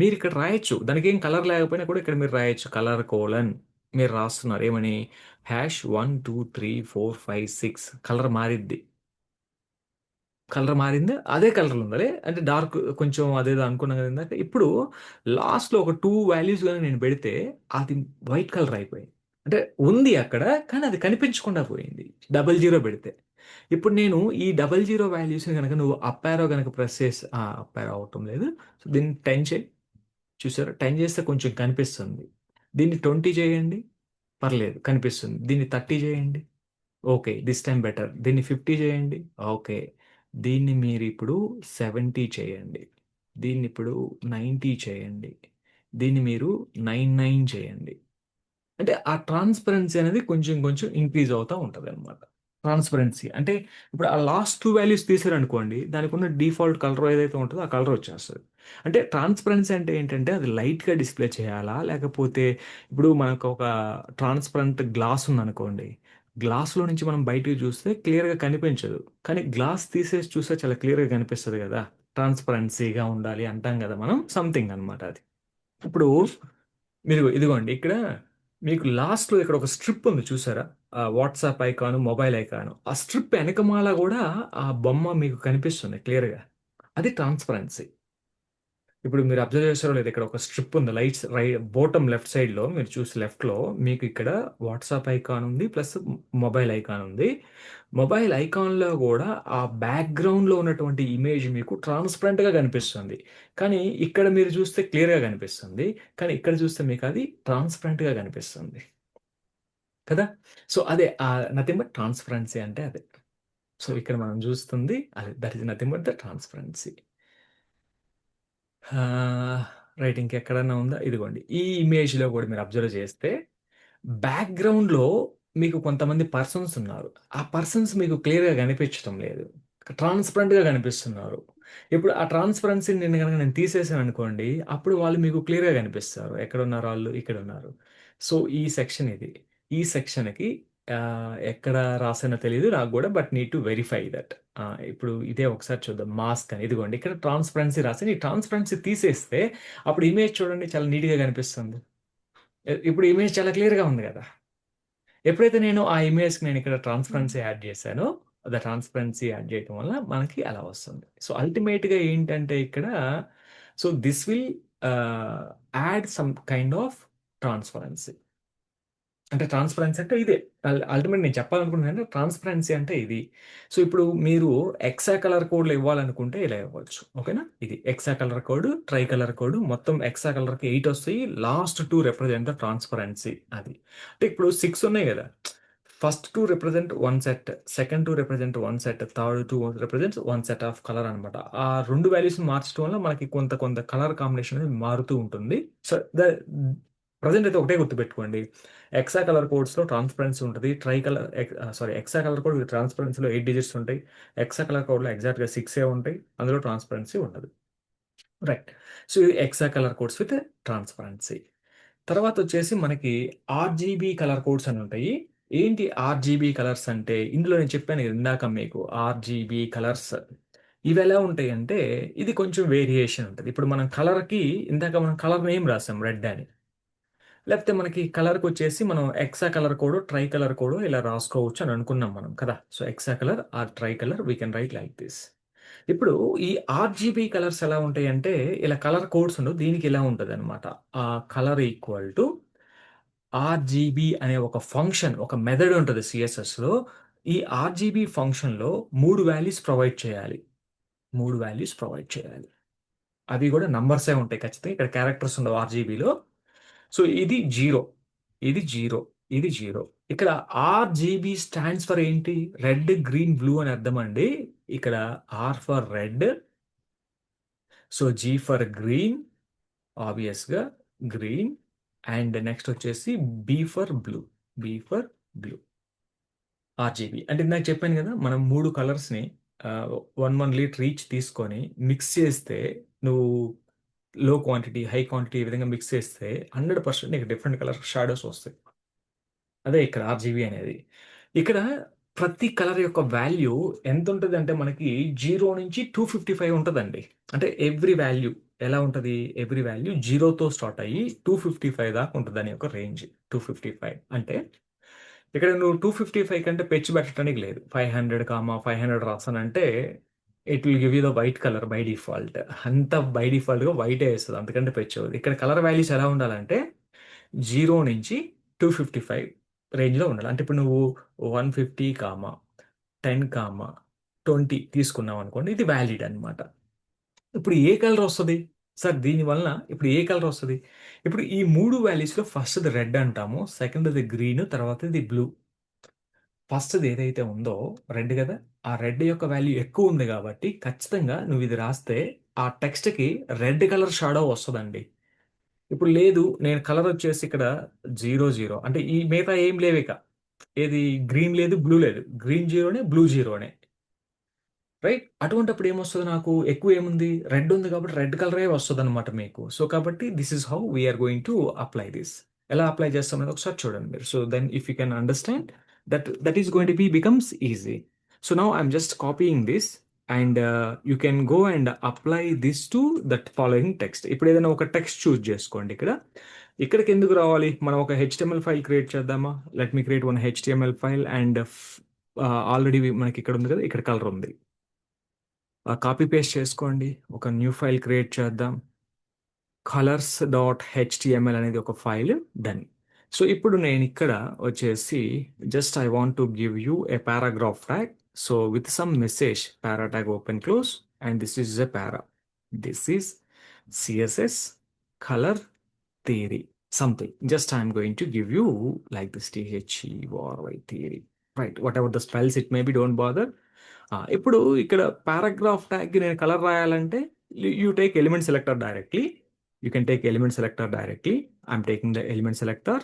మీరు ఇక్కడ రాయొచ్చు. దానికి ఏం కలర్ లేకపోయినా కూడా ఇక్కడ మీరు రాయొచ్చు కలర్ కోలన్. మీరు రాస్తున్నారు ఏమని? #1 2 3 4 5 6 కలర్ మారిద్ది. కలర్ మారింది, అదే కలర్ ఉండాలి. అంటే డార్క్ కొంచెం అదేదో అనుకున్నాం కదా ఇందాక. ఇప్పుడు లాస్ట్లో ఒక టూ వాల్యూస్ కానీ నేను పెడితే అది వైట్ కలర్ అయిపోయింది. అంటే ఉంది అక్కడ, కానీ అది కనిపించకుండా పోయింది డబల్ జీరో పెడితే. ఇప్పుడు నేను ఈ డబల్ జీరో వాల్యూస్ని కనుక నువ్వు అప్ యారో కనుక ప్రెస్ చేసి, అప్ యారో అవటం లేదు. సో దీన్ని 10 చేయి. చూసారా, 10 చేస్తే కొంచెం కనిపిస్తుంది. దీన్ని 20 చేయండి, పర్లేదు కనిపిస్తుంది. దీన్ని 30 చేయండి, ఓకే, దిస్ టైం బెటర్. దీన్ని 50 చేయండి, ఓకే. దీన్ని మీరు ఇప్పుడు 70 చేయండి. దీన్ని ఇప్పుడు 90 చేయండి. దీన్ని మీరు 99 చేయండి. అంటే ఆ ట్రాన్స్పరెన్సీ అనేది కొంచెం కొంచెం ఇంక్రీజ్ అవుతూ ఉంటుంది అనమాట. ట్రాన్స్పరెన్సీ అంటే ఇప్పుడు ఆ లాస్ట్ టూ వాల్యూస్ తీసారనుకోండి, దానికి ఉన్న డిఫాల్ట్ కలర్ ఏదైతే ఉంటుందో ఆ కలర్ వచ్చేస్తుంది. అంటే ట్రాన్స్పరెన్సీ అంటే ఏంటంటే అది లైట్గా డిస్ప్లే చేయాలా, లేకపోతే ఇప్పుడు మనకు ఒక ట్రాన్స్పరెంట్ గ్లాస్ ఉందనుకోండి, గ్లాస్లో నుంచి మనం బయటికి చూస్తే క్లియర్గా కనిపించదు, కానీ గ్లాస్ తీసేసి చూస్తే చాలా క్లియర్గా కనిపిస్తుంది కదా. ట్రాన్స్పరెన్సీగా ఉండాలి అంటాం కదా మనం, సంథింగ్ అనమాట అది. ఇప్పుడు మీరు ఇదిగోండి ఇక్కడ మీకు లాస్ట్లో ఇక్కడ ఒక స్ట్రిప్ ఉంది చూసారా? వాట్సాప్ ఐకాను, మొబైల్ ఐకాను, ఆ స్ట్రిప్ వెనకమాల కూడా ఆ బొమ్మ మీకు కనిపిస్తుంది క్లియర్గా. అది ట్రాన్స్పరెన్సీ. ఇప్పుడు మీరు అబ్జర్వ్ చేస్తారో లేదు, ఇక్కడ ఒక స్ట్రిప్ ఉంది లైట్స్ బాటమ్ లెఫ్ట్ సైడ్లో. మీరు చూసి లెఫ్ట్లో మీకు ఇక్కడ వాట్సాప్ ఐకాన్ ఉంది, ప్లస్ మొబైల్ ఐకాన్ ఉంది. మొబైల్ ఐకాన్లో కూడా ఆ బ్యాక్గ్రౌండ్లో ఉన్నటువంటి ఇమేజ్ మీకు ట్రాన్స్పరెంట్గా కనిపిస్తుంది, కానీ ఇక్కడ మీరు చూస్తే క్లియర్గా కనిపిస్తుంది, కానీ ఇక్కడ చూస్తే మీకు అది ట్రాన్స్పరెంట్గా కనిపిస్తుంది కదా. సో అదే నథింగ్ బట్ ట్రాన్స్పరెన్సీ అంటే అదే. సో ఇక్కడ మనం చూస్తుంది అదే, that is nothing but the transparency. Right, ఇంకెక్కడన్నా ఉందా? ఇదిగోండి ఈ ఇమేజ్లో కూడా మీరు అబ్జర్వ్ చేస్తే బ్యాక్గ్రౌండ్లో మీకు కొంతమంది పర్సన్స్ ఉన్నారు. ఆ పర్సన్స్ మీకు క్లియర్గా కనిపించడం లేదు, ట్రాన్స్పరెంట్గా కనిపిస్తున్నారు. ఇప్పుడు ఆ ట్రాన్స్పరెన్సీని నేను తీసేసాను అనుకోండి, అప్పుడు వాళ్ళు మీకు క్లియర్గా కనిపిస్తారు. ఎక్కడ ఉన్నారు వాళ్ళు? ఇక్కడ ఉన్నారు. సో ఈ సెక్షన్ ఇది. ఈ సెక్షన్కి ఎక్కడ రాసానో తెలియదు నాకు కూడా, but need to verify that. ఇప్పుడు ఇదే ఒకసారి చూద్దాం. మాస్క్ అని ఇదిగోండి ఇక్కడ ట్రాన్స్పరెన్సీ రాసి, ఈ ట్రాన్స్పరెన్సీ తీసేస్తే అప్పుడు ఇమేజ్ చూడండి చాలా నీట్గా కనిపిస్తుంది. ఇప్పుడు ఇమేజ్ చాలా క్లియర్గా ఉంది కదా. ఎప్పుడైతే నేను ఆ ఇమేజ్కి నేను ఇక్కడ ట్రాన్స్పరెన్సీ యాడ్ చేశానో, ద ట్రాన్స్పరెన్సీ యాడ్ చేయడం వల్ల మనకి అలా వస్తుంది. సో అల్టిమేట్గా ఏంటంటే ఇక్కడ, so this will add some kind of transparency. అంటే ట్రాన్స్పరెన్సీ అంటే ఇదే. అల్టిమేట్ నేను చెప్పాలనుకుంటున్నాను అంటే ట్రాన్స్పరెన్సీ అంటే ఇది. సో ఇప్పుడు మీరు ఎక్సా కలర్ కోడ్లు ఇవ్వాలనుకుంటే ఇలా ఇవ్వచ్చు, ఓకేనా. ఇది hexa colour code, tri colour code, మొత్తం ఎక్సా కలర్కి 8 వస్తాయి. Last two represent the transparency అది. అంటే ఇప్పుడు 6 ఉన్నాయి కదా, first two represent one set, second two represent one set, third two represents one set of colour అనమాట. ఆ రెండు వాల్యూస్ మార్చడం వల్ల మనకి కొంత కొంత కలర్ కాంబినేషన్ అనేది మారుతూ ఉంటుంది. సో ప్రజెంట్ అయితే ఒకటే గుర్తుపెట్టుకోండి, ఎక్సా కలర్ కోడ్స్లో ట్రాన్స్పరెన్సీ ఉంటుంది. Tri colour sorry hexa colour code ట్రాన్స్పరెన్సీలో 8 డిజిట్స్ ఉంటాయి. ఎక్సా కలర్ కోడ్లో ఎగ్జాక్ట్గా 6 ఉంటాయి, అందులో ట్రాన్స్పరెన్సీ ఉండదు. రైట్. సో ఇది hexa colour codes with transparency. తర్వాత వచ్చేసి మనకి ఆర్జీబీ కలర్ కోడ్స్ అని ఉంటాయి. ఏంటి ఆర్జీబీ కలర్స్ అంటే? ఇందులో నేను చెప్పాను కదా ఇందాక మీకు ఆర్జీబీ కలర్స్. ఇవి ఎలా ఉంటాయి అంటే ఇది కొంచెం వేరియేషన్ ఉంటుంది. ఇప్పుడు మనం కలర్కి ఇందాక మనం కలర్ నేమ్ రాసాం రెడ్ అని, లేకపోతే మనకి కలర్కి వచ్చేసి మనం hexa colour code, tri colour code ఇలా రాసుకోవచ్చు అని అనుకున్నాం మనం కదా. So hexa colour or tri colour we can write like this. ఇప్పుడు ఈ ఆర్జీబీ కలర్స్ ఎలా ఉంటాయి అంటే ఇలా కలర్ కోడ్స్ ఉండవు, దీనికి ఇలా ఉంటుంది అనమాట. ఆ కలర్ ఈక్వల్ టు ఆర్జీబీ అనే ఒక ఫంక్షన్, ఒక మెథడ్ ఉంటుంది సిఎస్ఎస్లో. ఈ ఆర్జీబీ ఫంక్షన్లో మూడు వాల్యూస్ ప్రొవైడ్ చేయాలి. మూడు వాల్యూస్ ప్రొవైడ్ చేయాలి, అవి కూడా నంబర్సే ఉంటాయి ఖచ్చితంగా. ఇక్కడ క్యారెక్టర్స్ ఉండవు ఆర్జీబీలో. సో ఇది జీరో, ఇది జీరో, ఇది జీరో. ఇక్కడ ఆర్జీబీ స్టాండ్స్ ఫర్ ఏంటి? రెడ్, గ్రీన్, బ్లూ అని అర్థం అండి. ఇక్కడ R for red, so G for green, ఆబ్వియస్గా గ్రీన్, అండ్ నెక్స్ట్ వచ్చేసి B for blue, B for blue. RGB అంటే ఇందాక చెప్పాను కదా, మనం మూడు కలర్స్ని 1 లీటర్ ఈచ్ తీసుకొని మిక్స్ చేస్తే, నువ్వు లో క్వాంటిటీ హై క్వాంటిటీ ఈ విధంగా మిక్స్ చేస్తే 100% నీకు డిఫరెంట్ కలర్ షాడోస్ వస్తాయి. అదే ఇక్కడ ఆర్జీబీ అనేది. ఇక్కడ ప్రతి కలర్ యొక్క వాల్యూ ఎంత ఉంటుంది అంటే మనకి 0 నుంచి 255 ఉంటుందండి. అంటే ఎవ్రీ వాల్యూ ఎలా ఉంటుంది? ఎవ్రీ వాల్యూ జీరోతో స్టార్ట్ అయ్యి 255 దాకా ఉంటుంది దాని యొక్క రేంజ్. 255 అంటే ఇక్కడ నువ్వు 255 కంటే పెంచి పెట్టడానికి లేదు. 500 రాసానంటే it will give you the white colour by default. అంత బై డిఫాల్ట్గా వైటే వేస్తుంది, అంతకంటే పెంచవద్దు. ఇక్కడ కలర్ వాల్యూస్ ఎలా ఉండాలంటే 0 నుంచి 255 రేంజ్లో ఉండాలి. అంటే ఇప్పుడు నువ్వు 150 10 20 తీసుకున్నావు అనుకోండి, ఇది వ్యాలిడ్ అనమాట. ఇప్పుడు ఏ కలర్ వస్తుంది సార్ దీనివల్ల? ఇప్పుడు ఏ కలర్ వస్తుంది? ఇప్పుడు ఈ మూడు వాల్యూస్లో ఫస్ట్ది రెడ్ అంటాము, సెకండ్ది గ్రీన్, తర్వాతది బ్లూ. ఫస్ట్ది ఏదైతే ఉందో రెడ్ కదా, ఆ రెడ్ యొక్క వాల్యూ ఎక్కువ ఉంది కాబట్టి ఖచ్చితంగా నువ్వు ఇది రాస్తే ఆ టెక్స్ట్కి రెడ్ కలర్ షాడో వస్తుందండి. ఇప్పుడు లేదు, నేను కలర్ వచ్చేసి ఇక్కడ 0 0 అంటే ఈ మిగతా ఏం లేవు ఇక. ఏది గ్రీన్ లేదు, బ్లూ లేదు, గ్రీన్ జీరోనే, బ్లూ జీరోనే, రైట్? అటువంటిప్పుడు ఏమొస్తుంది? నాకు ఎక్కువ ఏముంది? రెడ్ ఉంది కాబట్టి రెడ్ కలరే వస్తుంది అనమాట మీకు. సో కాబట్టి this is how we are going to apply this. ఎలా అప్లై చేస్తాం అనేది ఒకసారి చూడండి మీరు. So then if you can understand that is going to be becomes easy. So now I'm just copying this and you can go and apply this to that following text. ఇప్పుడు ఏదైనా ఒక text చూస్ చేసుకోండి. ఇక్కడికి ఎందుకు రావాలి? మనం ఒక HTML file create చేద్దామా? Let me create one HTML file and already మనకి ఇక్కడ ఉంది కదా, ఇక్కడ కలర్ ఉంది. కాపీ పేస్ట్ చేసుకోండి, ఒక న్యూ ఫైల్ క్రియేట్ చేద్దాం. colors.html అనేది ఒక ఫైల్. డన్. సో ఇప్పుడు నేను ఇక్కడ వచ్చేసి just I want to give you A paragraph tag. So with some message, para tag open close, and this is a para. This is CSS colour theory something. Just I'm going to give you like this THEORY theory, right? What ever the spells it may be, don't bother. ఇప్పుడు ఇక్కడ paragraph ట్యాగ్కి నేను colour రాయాలంటే you take element selector directly. You can take element selector directly. I'm taking the element selector.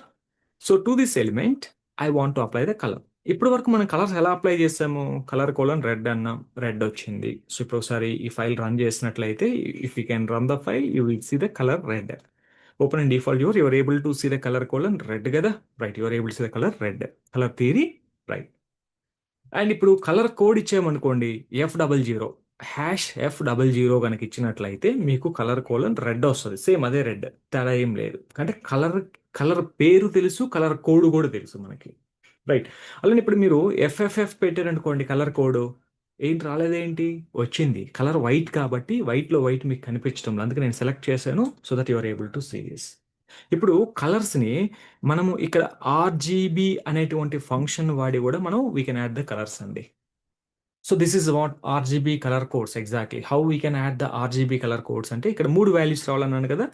So to this element I want to apply the colour. ఇప్పటి వరకు మనం colours ఎలా apply చేసాము? Colour colon red అన్నాం, red వచ్చింది. So ఇప్పుడు ఒకసారి ఈ ఫైల్ రన్ చేసినట్లయితే, if you can run the file, you will see the colour red. Open and default you're able to see the colour colon red కదా, right? You're able to see the colour red, colour theory, right? And ఇప్పుడు colour code ఇచ్చామనుకోండి, F00 #F00 కనుక ఇచ్చినట్లయితే మీకు colour colon red వస్తుంది. Same అదే red, తేడా ఏం లేదు. అంటే కలర్ పేరు తెలుసు, కలర్ కోడ్ కూడా తెలుసు మనకి, రైట్? అలానే ఇప్పుడు మీరు FFF పెట్టారనుకోండి, కలర్ కోడ్ ఏంటి రాలేదేంటి? వచ్చింది. కలర్ వైట్ కాబట్టి వైట్లో వైట్ మీకు కనిపించడం లేదు, అందుకే నేను సెలెక్ట్ చేశాను. So that your able to see this. ఇప్పుడు కలర్స్ని మనము ఇక్కడ ఆర్జీబీ అనేటువంటి ఫంక్షన్ వాడి కూడా మనం we can add the colours అండి. So this is what RGB colour codes. Exactly how we can add the RGB colour codes అంటే, ఇక్కడ మూడు వాల్యూస్ రావాలన్నాను కదా,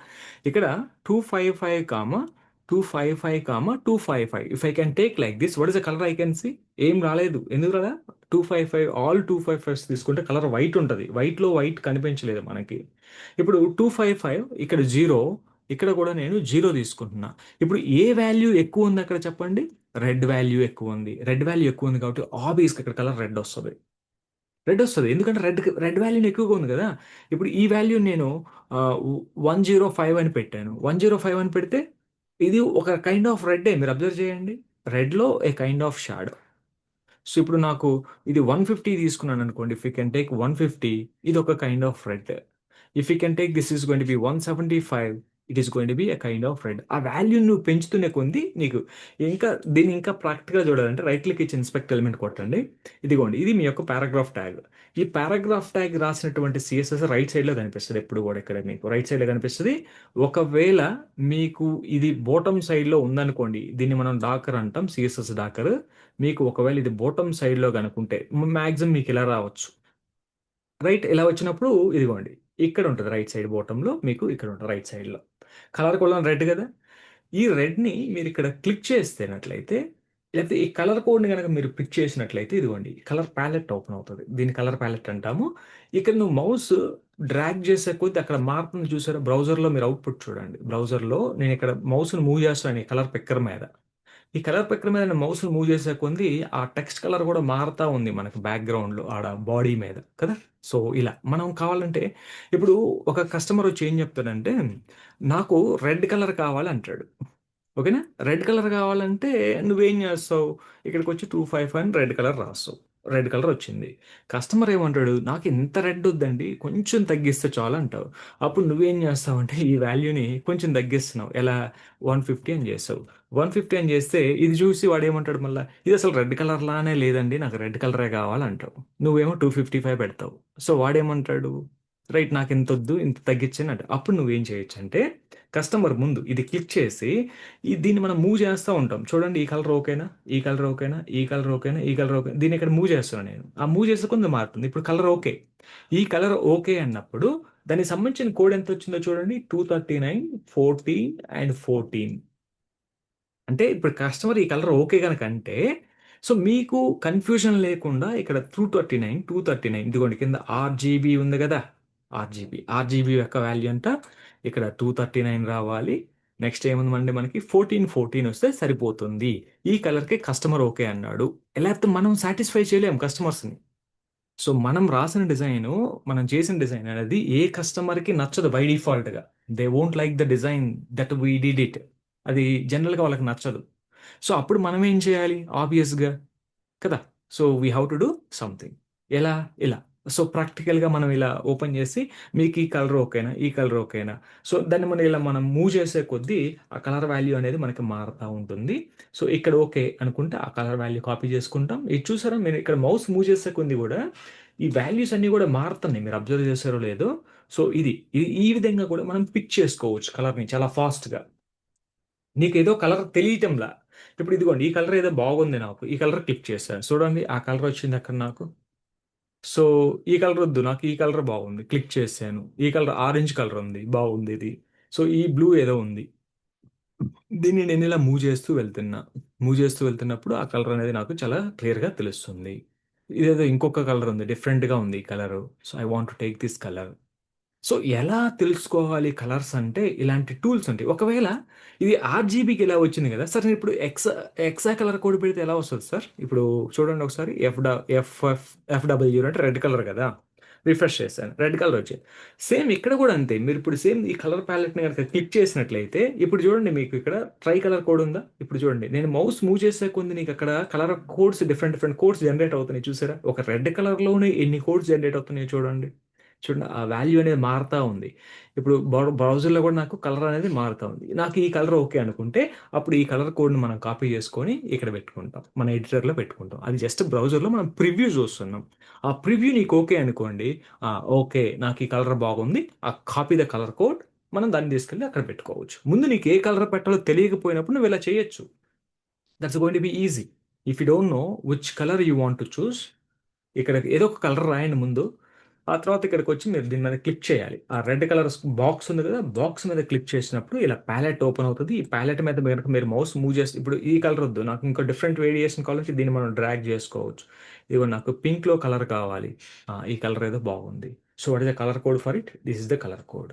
ఇక్కడ 255, 255, 255. If I can take like this, what is the colour I can see? ఏం రాలేదు. ఎందుకు రాదా? 255, ఆల్ 255 తీసుకుంటే కలర్ వైట్ ఉంటుంది. వైట్లో వైట్ కనిపించలేదు మనకి. ఇప్పుడు 255 ఇక్కడ 0, ఇక్కడ కూడా నేను 0 తీసుకుంటున్నా. ఇప్పుడు ఏ వాల్యూ ఎక్కువ ఉంది అక్కడ చెప్పండి? రెడ్ వాల్యూ ఎక్కువ ఉంది. రెడ్ వాల్యూ ఎక్కువ ఉంది కాబట్టి ఆబ్వియస్గా ఇక్కడ కలర్ రెడ్ వస్తుంది. రెడ్ వస్తుంది ఎందుకంటే రెడ్ వాల్యూని ఎక్కువగా ఉంది కదా. ఇప్పుడు ఈ వాల్యూ నేను 105 అని పెట్టాను. 105 అని పెడితే ఇది ఒక కైండ్ ఆఫ్ రెడ్డే, మీరు అబ్జర్వ్ చేయండి. రెడ్లో ఏ కైండ్ ఆఫ్ షాడో. సో ఇప్పుడు నాకు ఇది 150 తీసుకున్నాను అనుకోండి, ఇఫ్ యూ కెన్ టేక్ 150, ఇది ఒక kind of red. If you can take this is going to B 175, it is going to B a kind of red. ఆ వాల్యూ నువ్వు పెంచుతునే కొంది నీకు దీన్ని ఇంకా ప్రాక్టికల్గా చూడాలంటే రైట్ క్లిక్ ఇచ్చి ఇన్స్పెక్ట్ ఎలిమెంట్ కొట్టండి. ఇదిగోండి, ఇది మీ యొక్క పారాగ్రాఫ్ ట్యాగ్. ఈ పారాగ్రాఫ్ ట్యాగ్ రాసినటువంటి సిఎస్ఎస్ రైట్ సైడ్లో కనిపిస్తుంది. ఎప్పుడు కూడా ఇక్కడ మీకు రైట్ సైడ్లో కనిపిస్తుంది. ఒకవేళ మీకు ఇది బాటమ్ సైడ్లో ఉందనుకోండి, దీన్ని మనం డాకర్ అంటాం, సిఎస్ఎస్ డాకర్. మీకు ఒకవేళ ఇది బాటమ్ సైడ్లో కనుకుంటే మ్యాక్సిమం మీకు ఇలా రావచ్చు, రైట్? ఇలా వచ్చినప్పుడు ఇదిగోండి ఇక్కడ ఉంటుంది రైట్ సైడ్ బాటంలో, మీకు ఇక్కడ ఉంటుంది రైట్ సైడ్లో. కలర్ కూడా రెడ్ కదా. ఈ రెడ్ని మీరు ఇక్కడ క్లిక్ చేస్తేనట్లయితే, లేకపోతే ఈ కలర్ కోడ్ని కనుక మీరు పిక్ చేసినట్లయితే, ఇదిగోండి కలర్ ప్యాలెట్ ఓపెన్ అవుతుంది. దీన్ని కలర్ ప్యాలెట్ అంటాము. ఇక్కడ నువ్వు మౌస్ డ్రాగ్ చేసే కొద్దీ అక్కడ మారుతుంది చూసారా? బ్రౌజర్లో మీరు అవుట్పుట్ చూడండి. బ్రౌజర్లో నేను ఇక్కడ మౌస్ను మూవ్ చేస్తాను ఈ కలర్ పిక్కర్ మీద. ఈ కలర్ పిక్కర్ మీద నేను మౌస్ను మూవ్ చేసే కొద్దీ ఆ టెక్స్ట్ కలర్ కూడా మారుతా ఉంది మనకు బ్యాక్గ్రౌండ్లో ఆడ బాడీ మీద కదా. సో ఇలా మనం కావాలంటే ఇప్పుడు ఒక కస్టమర్ వచ్చి ఏం చెప్తాడంటే, నాకు రెడ్ కలర్ కావాలి అంటాడు. ఓకేనా? రెడ్ కలర్ కావాలంటే నువ్వేం చేస్తావు? ఇక్కడికి వచ్చి 255 అని రెడ్ కలర్ రాస్తావు. రెడ్ కలర్ వచ్చింది. కస్టమర్ ఏమంటాడు? నాకు ఇంత రెడ్ వద్దండి, కొంచెం తగ్గిస్తే చాలు అంటావు. అప్పుడు నువ్వేం చేస్తావంటే ఈ వాల్యూని కొంచెం తగ్గిస్తున్నావు. ఎలా? 150 అని చేస్తావు. 150 అని చేస్తే ఇది చూసి వాడు ఏమంటాడు మళ్ళీ? ఇది అసలు రెడ్ కలర్ లానే లేదండి, నాకు రెడ్ కలరే కావాలంటావు. నువ్వేమో 255 పెడతావు. సో వాడేమంటాడు? రైట్, నాకు ఇంత వద్దు, ఇంత తగ్గించని అంటే అప్పుడు నువ్వేం చేయొచ్చు అంటే, కస్టమర్ ముందు ఇది క్లిక్ చేసి దీన్ని మనం మూవ్ చేస్తూ ఉంటాం చూడండి. ఈ కలర్ ఓకేనా, ఈ కలర్ ఓకేనా, ఈ కలర్ ఓకేనా, ఈ కలర్ ఓకే, దీన్ని ఇక్కడ మూవ్ చేస్తున్నాను నేను. ఆ మూవ్ చేస్తే కొంచెం మారుతుంది. ఇప్పుడు కలర్ ఓకే. ఈ కలర్ ఓకే అన్నప్పుడు దానికి సంబంధించిన కోడ్ ఎంత వచ్చిందో చూడండి. 239 14 అండ్ 14. అంటే ఇప్పుడు కస్టమర్ ఈ కలర్ ఓకే కనుక అంటే, సో మీకు కన్ఫ్యూజన్ లేకుండా ఇక్కడ 239 239 ఇదిగోండి కింద ఆర్జీబీ ఉంది కదా. ఆర్జీబీ యొక్క వాల్యూ అంట ఇక్కడ 239 రావాలి. నెక్స్ట్ ఏముందండి మనకి 14 వస్తే సరిపోతుంది. ఈ కలర్కి కస్టమర్ ఓకే అన్నాడు. లేకపోతే మనం సాటిస్ఫై చేయలేం కస్టమర్స్ని. సో మనం రాసిన డిజైన్, మనం చేసిన డిజైన్ అనేది ఏ కస్టమర్కి నచ్చదు బై డిఫాల్ట్గా. They won't like the design that we did it. అది జనరల్గా వాళ్ళకి నచ్చదు. సో అప్పుడు మనం ఏం చేయాలి? ఆబ్వియస్గా కదా. So we have to do something. ఎలా? ఇలా. సో ప్రాక్టికల్గా మనం ఇలా ఓపెన్ చేసి మీకు ఈ కలర్ ఓకేనా, ఈ కలర్ ఓకేనా, సో దాన్ని మనం ఇలా మనం మూవ్ చేసే కొద్దీ ఆ కలర్ వాల్యూ అనేది మనకి మారుతూ ఉంటుంది. సో ఇక్కడ ఓకే అనుకుంటే ఆ కలర్ వాల్యూ కాపీ చేసుకుంటాం. ఇది చూసారా, మీరు ఇక్కడ మౌస్ మూవ్ చేసే కొద్దీ కూడా ఈ వాల్యూస్ అన్నీ కూడా మారుతున్నాయి. మీరు అబ్జర్వ్ చేశారో లేదో. సో ఈ విధంగా కూడా మనం పిక్ చేసుకోవచ్చు కలర్ని చాలా ఫాస్ట్గా. నీకు ఏదో కలర్ తెలియటంలా. ఇప్పుడు ఇదిగోండి ఈ కలర్ ఏదో బాగుంది, నాకు ఈ కలర్ క్లిక్ చేశాను చూడండి, ఆ కలర్ వచ్చింది అక్కడ నాకు. సో ఈ కలర్ వద్దు, నాకు ఈ కలర్ బాగుంది, క్లిక్ చేశాను. ఈ కలర్ ఆరెంజ్ కలర్ ఉంది, బాగుంది ఇది. సో ఈ బ్లూ ఏదో ఉంది, దీన్ని నేను ఇలా మూవ్ చేస్తూ వెళ్తున్నా. మూవ్ చేస్తూ వెళ్తున్నప్పుడు ఆ కలర్ అనేది నాకు చాలా క్లియర్గా తెలుస్తుంది. ఇదేదో ఇంకొక కలర్ ఉంది, డిఫరెంట్గా ఉంది ఈ colour. So I want to take this colour. So ఎలా తెలుసుకోవాలి కలర్స్ అంటే ఇలాంటి టూల్స్ ఉంటాయి. ఒకవేళ ఇది ఆర్జీబీకి ఇలా వచ్చింది కదా సార్, నేను ఇప్పుడు ఎక్సా కలర్ కోడ్ పెడితే ఎలా వస్తుంది సార్? ఇప్పుడు చూడండి ఒకసారి. ఎఫ్డబ్ల్యూ అంటే రెడ్ కలర్ కదా. రిఫ్రెష్ చేశాను, రెడ్ కలర్ వచ్చింది. సేమ్ ఇక్కడ కూడా అంతే. మీరు ఇప్పుడు సేమ్ ఈ కలర్ ప్యాలెట్ని కనుక క్లిక్ చేసినట్లయితే ఇప్పుడు చూడండి, మీకు ఇక్కడ ట్రై కలర్ కోడ్ ఉందా? ఇప్పుడు చూడండి, నేను మౌస్ మూవ్ చేసే కొంది నీకు అక్కడ colour codes, different different codes generate అవుతున్నాయి చూసారా? ఒక రెడ్ కలర్లోనే ఎన్ని కోడ్స్ జనరేట్ అవుతున్నాయి చూడండి. చూడండి ఆ వాల్యూ అనేది మారుతూ ఉంది. ఇప్పుడు బ్రౌజర్లో కూడా నాకు కలర్ అనేది మారుతూ ఉంది. నాకు ఈ కలర్ ఓకే అనుకుంటే అప్పుడు ఈ కలర్ కోడ్ని మనం కాపీ చేసుకొని ఇక్కడ పెట్టుకుంటాం, మన ఎడిటర్లో పెట్టుకుంటాం. అది జస్ట్ బ్రౌజర్లో మనం ప్రివ్యూ చూస్తున్నాం. ఆ ప్రివ్యూ నీకు ఓకే అనుకోండి, ఓకే నాకు ఈ కలర్ బాగుంది, ఆ కాపీ ద కలర్ కోడ్, మనం దాన్ని తీసుకెళ్ళి అక్కడ పెట్టుకోవచ్చు. ముందు నీకు ఏ కలర్ పెట్టాలో తెలియకపోయినప్పుడు నువ్వు ఇలా చేయొచ్చు. That's going to be easy. If you don't know which colour you want to choose, ఇక్కడ ఏదో ఒక కలర్ రాయండి ముందు. ఆ తర్వాత ఇక్కడికి వచ్చి మీరు దీని మీద క్లిక్ చేయాలి. ఆ రెడ్ కలర్ బాక్స్ ఉంది కదా, బాక్స్ మీద క్లిక్ చేసినప్పుడు ఇలా ప్యాలెట్ ఓపెన్ అవుతుంది. ఈ ప్యాలెట్ మీద మీరు మౌస్ మూవ్ చేస్తే ఇప్పుడు ఈ కలర్ వద్దు, నాకు ఇంకో డిఫరెంట్ వేరియేషన్ కావాలంటే దీన్ని మనం డ్రాగ్ చేసుకోవచ్చు. ఇదిగో నాకు పింక్లో కలర్ కావాలి, ఈ కలర్ ఏదో బాగుంది. So what is the colour code for it? This is the colour code.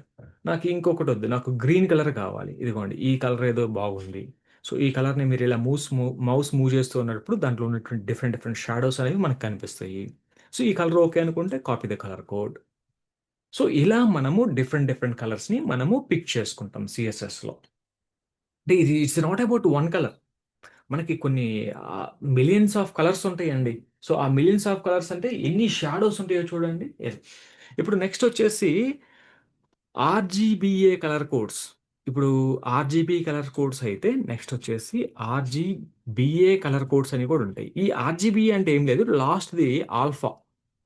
నాకు ఇంకొకటి వద్దు, నాకు గ్రీన్ కలర్ కావాలి, ఇదిగోండి ఈ కలర్ ఏదో బాగుంది. సో ఈ కలర్ని మీరు ఇలా మౌస్ మూవ్ చేస్తూ ఉన్నప్పుడు దాంట్లో ఉన్నటువంటి డిఫరెంట్ డిఫరెంట్ షాడోస్ అనేవి మనకు కనిపిస్తాయి. సో ఈ కలర్ ఓకే అనుకుంటే copy the colour code. So ఇలా మనము డిఫరెంట్ డిఫరెంట్ కలర్స్ని మనము పిక్ చేసుకుంటాం సిఎస్ఎస్లో. అంటే ఇది it's not about one colour. మనకి కొన్ని మిలియన్స్ ఆఫ్ కలర్స్ ఉంటాయండి. సో ఆ మిలియన్స్ ఆఫ్ కలర్స్ అంటే ఎన్ని షాడోస్ ఉంటాయో చూడండి. Yes. ఇప్పుడు నెక్స్ట్ వచ్చేసి ఆర్జీబీఏ కలర్ కోడ్స్. ఇప్పుడు ఆర్జీబీ కలర్ కోడ్స్ అయితే నెక్స్ట్ వచ్చేసి ఆర్జీబీఏ కలర్ కోడ్స్ అని కూడా ఉంటాయి. ఈ ఆర్జీబీఏ అంటే ఏం లేదు, లాస్ట్ది alpha.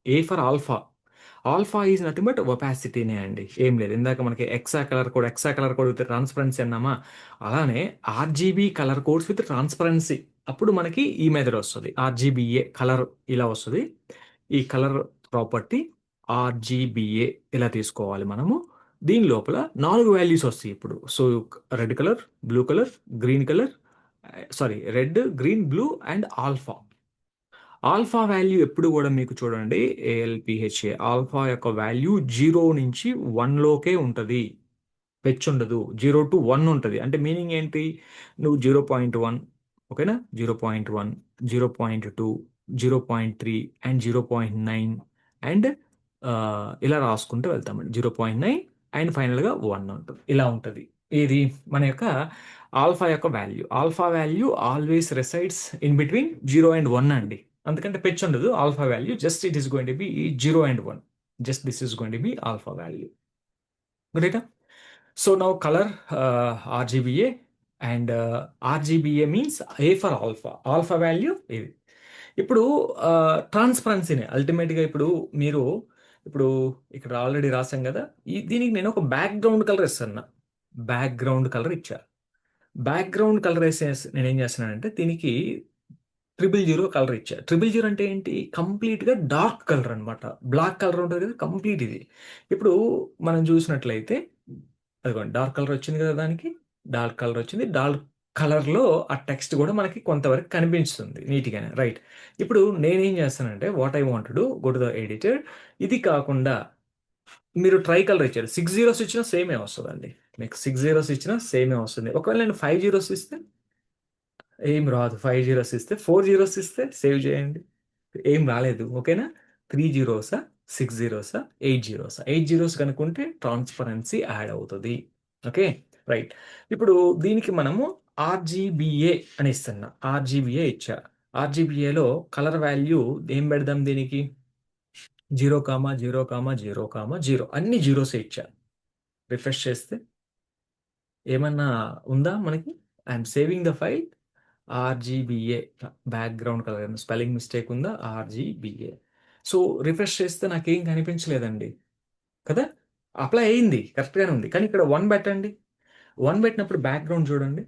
A for alpha. Alpha is nothing but ఒపాసిటీనే అండి, ఏం లేదు. ఇందాక మనకి hexa colour code with transparency అన్నామా, అలానే RGB colour codes with transparency. అప్పుడు మనకి ఈ మెథడ్ వస్తుంది, ఆర్జీబీఏ కలర్ ఇలా వస్తుంది. ఈ కలర్ ప్రాపర్టీ ఆర్జీబీఏ ఇలా తీసుకోవాలి మనము. దీని లోపల 4 వాల్యూస్ వస్తాయి ఇప్పుడు. So red colour, blue colour, green colour, sorry red, green, blue and alpha. Alpha value ఎప్పుడు కూడా మీకు చూడండి, ఏఎల్పిహెచ్ఏ ఆల్ఫా యొక్క వాల్యూ 0 నుంచి 1 లోకే ఉంటుంది. పెచ్ ఉండదు. 0 to 1 ఉంటుంది. అంటే మీనింగ్ ఏంటి? నువ్వు 0.1, ఓకేనా, 0.1, 0.2, 0.3 అండ్ 0.9 అండ్ ఇలా రాసుకుంటూ వెళ్తామండి. 0.9 అండ్ ఫైనల్గా 1 ఉంటుంది. ఇలా ఉంటుంది. ఇది మన యొక్క ఆల్ఫా యొక్క value. Alpha value always resides in between 0 and 1 అండి. అందుకంటే పెచ్ ఉండదు. Alpha value just it is going to be 0 and 1. Just this is going to be alpha value. రైటా? So now color RGBA and RGBA means A for alpha. Alpha value ఇది. ఇప్పుడు ట్రాన్స్పరెన్సీని అల్టిమేట్గా ఇప్పుడు మీరు ఇప్పుడు ఇక్కడ ఆల్రెడీ రాసాం కదా, దీనికి నేను ఒక బ్యాక్గ్రౌండ్ కలర్ ఇస్తాను. బ్యాక్గ్రౌండ్ కలర్ ఇచ్చా. బ్యాక్గ్రౌండ్ కలర్ వేసేసి నేను ఏం చేస్తున్నానంటే దీనికి 000 కలర్ ఇచ్చా. 000 అంటే ఏంటి? కంప్లీట్గా డార్క్ కలర్ అనమాట. బ్లాక్ కలర్ ఉంటుంది కదా, కంప్లీట్ ఇది. ఇప్పుడు మనం చూసినట్లయితే అదిగోండి డార్క్ కలర్ వచ్చింది కదా, దానికి డార్క్ కలర్ వచ్చింది. డార్క్ కలర్లో ఆ టెక్స్ట్ కూడా మనకి కొంతవరకు కనిపిస్తుంది నీట్గానే. రైట్. ఇప్పుడు నేనేం చేస్తానంటే what I want to go to the editor. ఇది కాకుండా మీరు ట్రై కలర్ ఇచ్చారు, 6 zeros ఇచ్చినా సేమే వస్తుందండి. మీకు 6 zeros ఇచ్చినా సేమే వస్తుంది. ఒకవేళ నేను 5 zeros ఇస్తే ఏం రాదు. 5 zeros ఇస్తే, 4 zeros ఇస్తే సేవ్ చేయండి, ఏం రాలేదు. ఓకేనా? 3 zeros, 6 zeros, 8 zeros. 8 zeros కనుక్కుంటే ట్రాన్స్పరెన్సీ యాడ్ అవుతుంది. Okay, right. ఇప్పుడు దీనికి మనము ఆర్జీబీఏ అని ఇస్తున్నా. ఆర్జీబీఏ ఇచ్చా. ఆర్జీబీఏలో కలర్ వాల్యూ ఏం పెడదాం దీనికి? 0, 0, 0, 0. అన్ని జీరోసే ఇచ్చా. రిఫ్రెష్ చేస్తే ఏమన్నా ఉందా మనకి? I'm saving the file. RGBA background colour spelling mistake ఉందా? ఆర్జీబీఏ. సో రిఫ్రెష్ చేస్తే నాకేం కనిపించలేదండి కదా. అప్లై అయింది, కరెక్ట్గానే ఉంది. కానీ ఇక్కడ 1 పెట్టండి. 1 పెట్టినప్పుడు బ్యాక్గ్రౌండ్ చూడండి,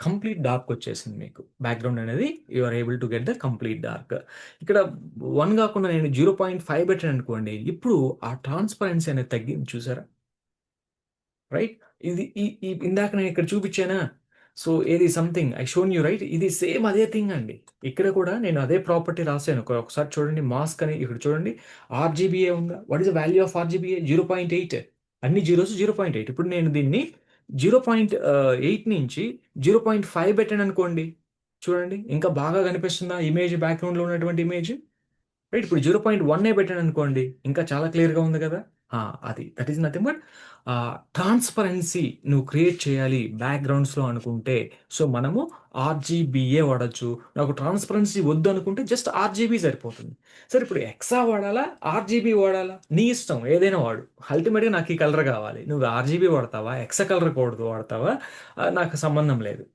కంప్లీట్ డార్క్ వచ్చేసింది మీకు. బ్యాక్గ్రౌండ్ అనేది you are able to get the complete dark. ఇక్కడ 1 కాకుండా నేను 0.5 పెట్టాను అనుకోండి, ఇప్పుడు ఆ ట్రాన్స్పరెన్సీ అనేది తగ్గింది, చూసారా? రైట్. ఇది ఇందాక నేను ఇక్కడ చూపించానా? సో ఏది something I shown you, right? ఇది సేమ్ అదే థింగ్ అండి. ఇక్కడ కూడా నేను అదే ప్రాపర్టీ రాశాను. ఒకసారి చూడండి, మాస్క్ అని ఇక్కడ చూడండి, ఆర్జీబీఏ ఉందా? What is the value of RGBA? 0.8. అన్ని జీరోస్ 0.8. ఇప్పుడు నేను దీన్ని 0.8 నుంచి 0.5 పెట్టాను అనుకోండి, చూడండి ఇంకా బాగా కనిపిస్తుందా ఇమేజ్? బ్యాక్గ్రౌండ్లో ఉన్నటువంటి ఇమేజ్. రైట్. ఇప్పుడు 0.1 పెట్టాను అనుకోండి, ఇంకా చాలా క్లియర్గా ఉంది కదా. అది that is nothing but transparency నువ్వు క్రియేట్ చేయాలి బ్యాక్గ్రౌండ్స్లో అనుకుంటే, సో మనము ఆర్జీబీఏ వాడచ్చు. నాకు ట్రాన్స్పరెన్సీ వద్దు అనుకుంటే జస్ట్ ఆర్జీబీ సరిపోతుంది. సరే, ఇప్పుడు ఎక్సా వాడాలా, ఆర్జీబీ వాడాలా? నీ ఇష్టం, ఏదైనా వాడు. అల్టిమేట్గా నాకు ఈ కలర్ కావాలి. నువ్వు ఆర్జీబీ వాడతావా, ఎక్సా కలర్ కోడ్ వాడతావా, నాకు సంబంధం లేదు.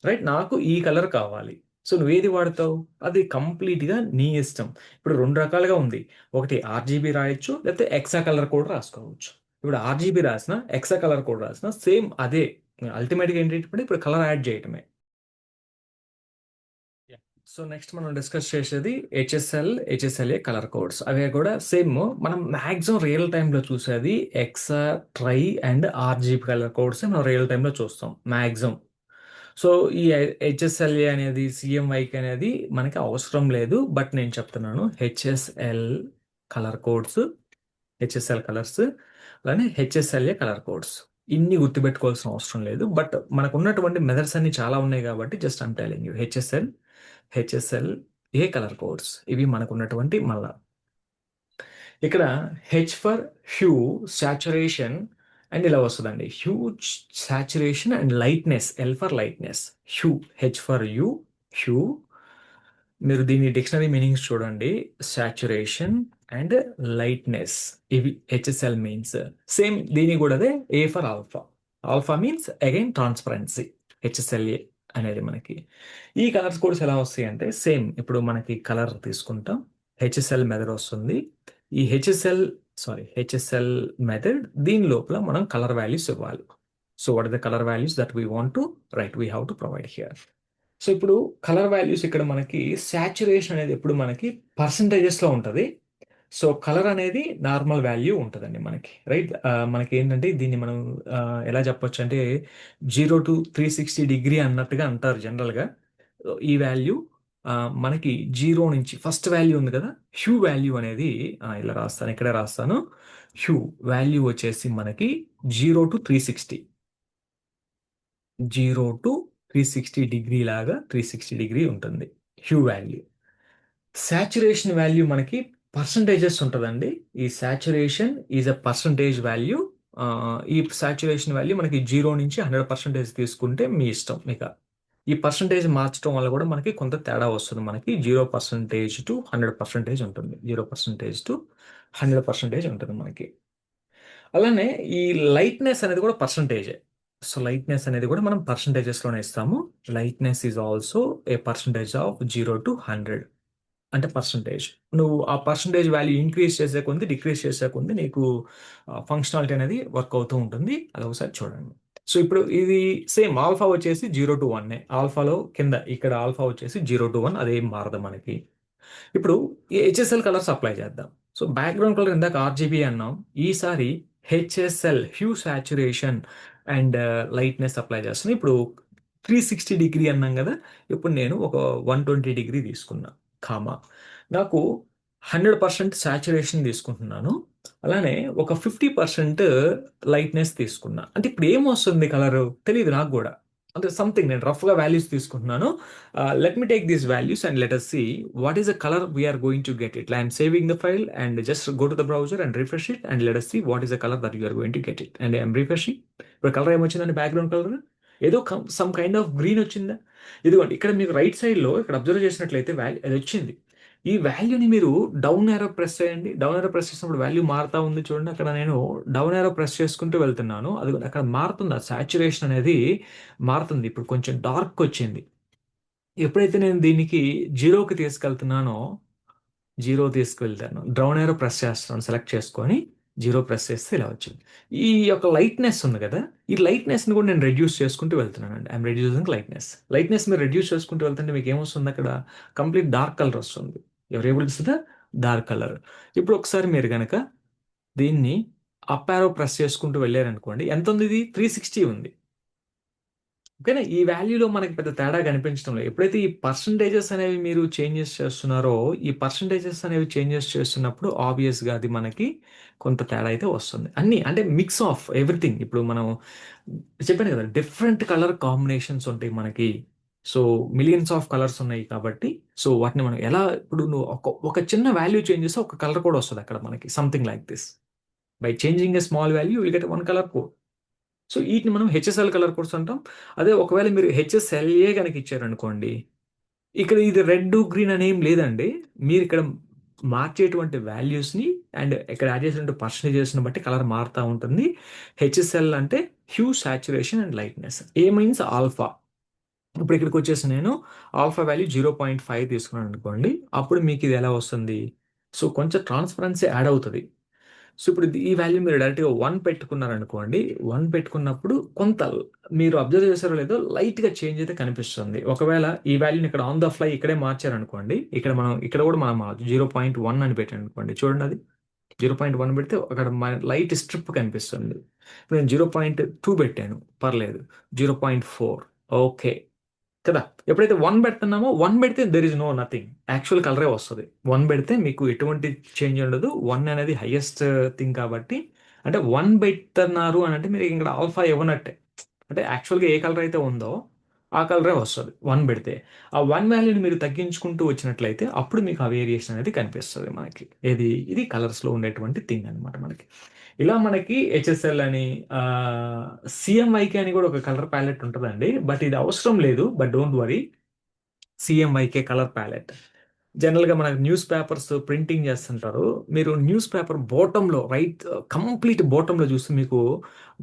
రైట్, నాకు ఈ కలర్ కావాలి. సో నువ్వేది వాడతావు, అది కంప్లీట్గా నీ ఇష్టం. ఇప్పుడు 2 రకాలుగా ఉంది. ఒకటి ఆర్జీబీ రాయొచ్చు, లేకపోతే ఎక్సా కలర్ కోడ్ రాసుకోవచ్చు. ఇప్పుడు ఆర్జీబీ రాసిన, ఎక్సా కలర్ కోడ్ రాసిన సేమ్ అదే. అల్టిమేట్గా ఏంటంటే ఇప్పుడు కలర్ యాడ్ చేయటమే. సో నెక్స్ట్ మనం డిస్కస్ చేసేది హెచ్ఎస్ఎల్ఏ కలర్ కోడ్స్. అవి కూడా సేమ్. మనం మ్యాక్సిమం రియల్ టైంలో చూసేది hexa, tri and RGB colour codes మనం రియల్ టైంలో చూస్తాం మ్యాక్సిమం. సో ఈ హెచ్ఎస్ఎల్ఏ అనేది, సిఎంవైకి అనేది మనకి అవసరం లేదు. బట్ నేను చెప్తున్నాను HSL colour codes, HSL colours, అలానే హెచ్ఎస్ఎల్ఏ కలర్ కోడ్స్. ఇన్ని గుర్తుపెట్టుకోవాల్సిన అవసరం లేదు. బట్ మనకు ఉన్నటువంటి మెథడ్స్ అన్ని చాలా ఉన్నాయి కాబట్టి just I'm telling you HSLA colour codes. ఇవి మనకు ఉన్నటువంటి మళ్ళా ఇక్కడ H for hue, saturation and ఇలా వస్తుందండి. Hue, saturation and lightness. L for lightness. Hue, H for hue, hue. మీరు దీని డిక్షనరీ మీనింగ్స్ చూడండి. సాచురేషన్ అండ్ లైట్నెస్, ఇవి హెచ్ఎస్ఎల్ మీన్స్. సేమ్ దీని కూడా అదే. A for alpha. Alpha means again transparency. HSLA అనేది మనకి ఈ కలర్స్ కోడ్స్ ఎలా వస్తాయి అంటే సేమ్. ఇప్పుడు మనకి కలర్ తీసుకుంటాం, హెచ్ఎస్ఎల్ మెథడ్ వస్తుంది. ఈ హెచ్ఎస్ఎల్ మెథడ్ దీని లోపల మనం కలర్ వాల్యూస్ ఇవ్వాలి. So what are the colour values that we want to write, we have to provide here. So ఇప్పుడు కలర్ వాల్యూస్ ఇక్కడ మనకి సాచురేషన్ అనేది ఎప్పుడు మనకి పర్సంటేజెస్లో ఉంటుంది. సో కలర్ అనేది నార్మల్ వాల్యూ ఉంటుందండి మనకి, రైట్. మనకి ఏంటంటే దీన్ని మనం ఎలా చెప్పొచ్చు అంటే 0 to 360 డిగ్రీ అన్నట్టుగా అంటారు జనరల్గా. ఈ వాల్యూ మనకి 0 నుంచి ఫస్ట్ వాల్యూ ఉంది కదా, హ్యూ వాల్యూ అనేది ఇలా రాస్తాను, ఇక్కడే రాస్తాను. హ్యూ వాల్యూ వచ్చేసి మనకి 0 to 360, 0 to 360 డిగ్రీ లాగా 360 డిగ్రీ ఉంటుంది హ్యూ వాల్యూ. సాచురేషన్ వాల్యూ మనకి పర్సంటేజెస్ ఉంటుందండి. ఈ saturation is a percentage value. ఈ సాచురేషన్ వాల్యూ మనకి 0 నుంచి 100% తీసుకుంటే మీ ఇష్టం. ఇక ఈ పర్సంటేజ్ మార్చడం వల్ల కూడా మనకి కొంత తేడా వస్తుంది. మనకి 0% to 100% ఉంటుంది, 0% to 100% ఉంటుంది మనకి. అలానే ఈ లైట్నెస్ అనేది కూడా పర్సంటేజే. సో లైట్నెస్ అనేది కూడా మనం పర్సంటేజెస్లోనే ఇస్తాము. Lightness is also a percentage of 0 to 100, అంటే పర్సంటేజ్. నువ్వు ఆ పర్సంటేజ్ వాల్యూ ఇంక్రీజ్ చేసే కొంది, డిక్రీజ్ చేసే కొంది నీకు ఫంక్షనాలిటీ అనేది వర్క్ అవుతూ ఉంటుంది. అది ఒకసారి చూడండి. సో ఇప్పుడు ఇది సేమ్ ఆల్ఫా వచ్చేసి 0 to 1. ఆల్ఫాలో కింద ఇక్కడ ఆల్ఫా వచ్చేసి 0 to 1, అదేం మారదు మనకి. ఇప్పుడు ఈ హెచ్ఎస్ఎల్ కలర్స్ అప్లై చేద్దాం. సో బ్యాక్గ్రౌండ్ కలర్ ఇందాక ఆర్జీబీ అన్నాం, ఈసారి HSL hue saturation and lightness apply చేస్తాను. ఇప్పుడు 360 డిగ్రీ అన్నాం కదా, ఇప్పుడు నేను ఒక 120 డిగ్రీ తీసుకున్నా, కామా. నాకు 100% సాచురేషన్ తీసుకుంటున్నాను. అలానే ఒక 50% లైట్నెస్ తీసుకున్నా. అంటే ఇప్పుడు ఏమొస్తుంది కలర్ తెలియదు నాకు కూడా. అంటే సంథింగ్ నేను రఫ్గా వాల్యూస్ తీసుకుంటున్నాను. Let me take these values and let us see what is the color we are going to get it. I'm saving the file and just go to the browser and refresh it and let us see what is the color that you are going to get it. And I'm refreshing. ఇప్పుడు colour ఏమొచ్చిందండి, background colour ఏదో some kind of green వచ్చిందా. ఇదిగోండి ఇక్కడ మీకు right సైడ్లో ఇక్కడ observe చేసినట్లయితే value అది వచ్చింది. ఈ వాల్యూని మీరు డౌన్ యారో ప్రెస్ చేయండి. డౌన్ యారో ప్రెస్ చేసినప్పుడు వాల్యూ మారుతా ఉంది చూడండి. అక్కడ నేను డౌన్ యారో ప్రెస్ చేసుకుంటూ వెళ్తున్నాను, అది అక్కడ మారుతుంది. ఆ సాచురేషన్ అనేది మారుతుంది. ఇప్పుడు కొంచెం డార్క్ వచ్చింది. ఎప్పుడైతే నేను దీనికి 0కి తీసుకెళ్తున్నానో, 0 తీసుకువెళ్తాను, డౌన్ ఏరో ప్రెస్ చేస్తాను, సెలెక్ట్ చేసుకొని 0 ప్రెస్ చేస్తే ఇలా వచ్చింది. ఈ యొక్క లైట్నెస్ ఉంది కదా, ఈ లైట్నెస్ని కూడా నేను రెడ్యూస్ చేసుకుంటూ వెళ్తున్నానండి. I'm reducing lightness. లైట్నెస్ మీరు రెడ్యూస్ చేసుకుంటూ వెళ్తుంటే మీకు ఏమొస్తుంది, అక్కడ కంప్లీట్ డార్క్ కలర్ వస్తుంది. ఎవరు able to the dark colour. ఇప్పుడు ఒకసారి మీరు కనుక దీన్ని అప్ యారో ప్రెస్ చేసుకుంటూ వెళ్ళారనుకోండి, ఎంత ఉంది, ఇది 360 ఉంది. ఓకేనా. ఈ వాల్యూలో మనకి పెద్ద తేడా కనిపించడం లేదు. ఎప్పుడైతే ఈ పర్సంటేజెస్ అనేవి మీరు చేంజెస్ చేస్తున్నారో, ఈ పర్సంటేజెస్ అనేవి చేంజెస్ చేస్తున్నప్పుడు ఆబ్వియస్గా అది మనకి కొంత తేడా అయితే వస్తుంది. అన్నీ అంటే మిక్స్ ఆఫ్ ఎవ్రీథింగ్. ఇప్పుడు మనం చెప్పాను కదా, డిఫరెంట్ కలర్ కాంబినేషన్స్ ఉంటాయి మనకి. సో మిలియన్స్ ఆఫ్ కలర్స్ ఉన్నాయి కాబట్టి, సో వాటిని మనం ఎలా, ఇప్పుడు నువ్వు ఒక చిన్న వాల్యూ చేంజ్ చేస్తే ఒక కలర్ కూడా వస్తుంది అక్కడ మనకి, something like this. By changing a small value will get one colour code. So వీటిని మనం హెచ్ఎస్ఎల్ కలర్ కోడ్స్ అంటాం. అదే ఒకవేళ మీరు హెచ్ఎస్ఎల్ఏ కనుక ఇచ్చారనుకోండి, ఇక్కడ ఇది రెడ్ గ్రీన్ అని ఏం లేదండి. మీరు ఇక్కడ మార్చేటువంటి వాల్యూస్ని అండ్ ఇక్కడ యాడ్ చేసినటువంటి పర్సంటేజెస్ని బట్టి కలర్ మారుతూ ఉంటుంది. హెచ్ఎస్ఎల్ అంటే hue, saturation and lightness. A means alpha. ఇప్పుడు ఇక్కడికి వచ్చేసి నేను ఆల్ఫా వాల్యూ 0.5 తీసుకున్నాను అనుకోండి, అప్పుడు మీకు ఇది ఎలా వస్తుంది, సో కొంచెం ట్రాన్స్పరెన్సీ యాడ్ అవుతుంది. సో ఇప్పుడు ఈ వాల్యూ మీరు డైరెక్ట్గా 1 పెట్టుకున్నారనుకోండి, 1 పెట్టుకున్నప్పుడు కొంత మీరు అబ్జర్వ్ చేశారో లేదో లైట్గా చేంజ్ అయితే కనిపిస్తుంది. ఒకవేళ ఈ వాల్యూని ఇక్కడ ఆన్ ద ఫ్లై ఇక్కడే మార్చారనుకోండి, ఇక్కడ కూడా మనం 0.1 అని పెట్టాను అనుకోండి, చూడండి అది 0.1 పెడితే అక్కడ లైట్ స్ట్రిప్ కనిపిస్తుంది. ఇప్పుడు నేను 0.2 పెట్టాను, పర్లేదు. 0.4, ఓకే కదా. ఎప్పుడైతే 1 పెడుతున్నామో, 1 పెడితే there is no nothing, actual కలరే వస్తుంది. 1 పెడితే మీకు ఎటువంటి చేంజ్ ఉండదు. 1 అనేది హైయెస్ట్ థింగ్ కాబట్టి, అంటే 1 పెడుతున్నారు అని అంటే మీరు ఇక్కడ ఆల్ఫా ఇవ్వనట్టే. అంటే యాక్చువల్గా ఏ కలర్ అయితే ఉందో ఆ కలరే వస్తుంది 1 పెడితే. ఆ 1 వాల్యూని మీరు తగ్గించుకుంటూ వచ్చినట్లయితే అప్పుడు మీకు ఆ వేరియేషన్ అనేది కనిపిస్తుంది మనకి. ఇది కలర్స్లో ఉండేటువంటి థింగ్ అనమాట మనకి. ఇలా మనకి హెచ్ఎస్ఎల్ అని, సిఎంవైకే అని కూడా ఒక కలర్ ప్యాలెట్ ఉంటుందండి. బట్ ఇది అవసరం లేదు, but don't worry. CMYK colour palette జనరల్గా మనకు న్యూస్ పేపర్స్ ప్రింటింగ్ చేస్తుంటారు. మీరు న్యూస్ పేపర్ బాటంలో, రైట్ కంప్లీట్ బాటంలో చూస్తే మీకు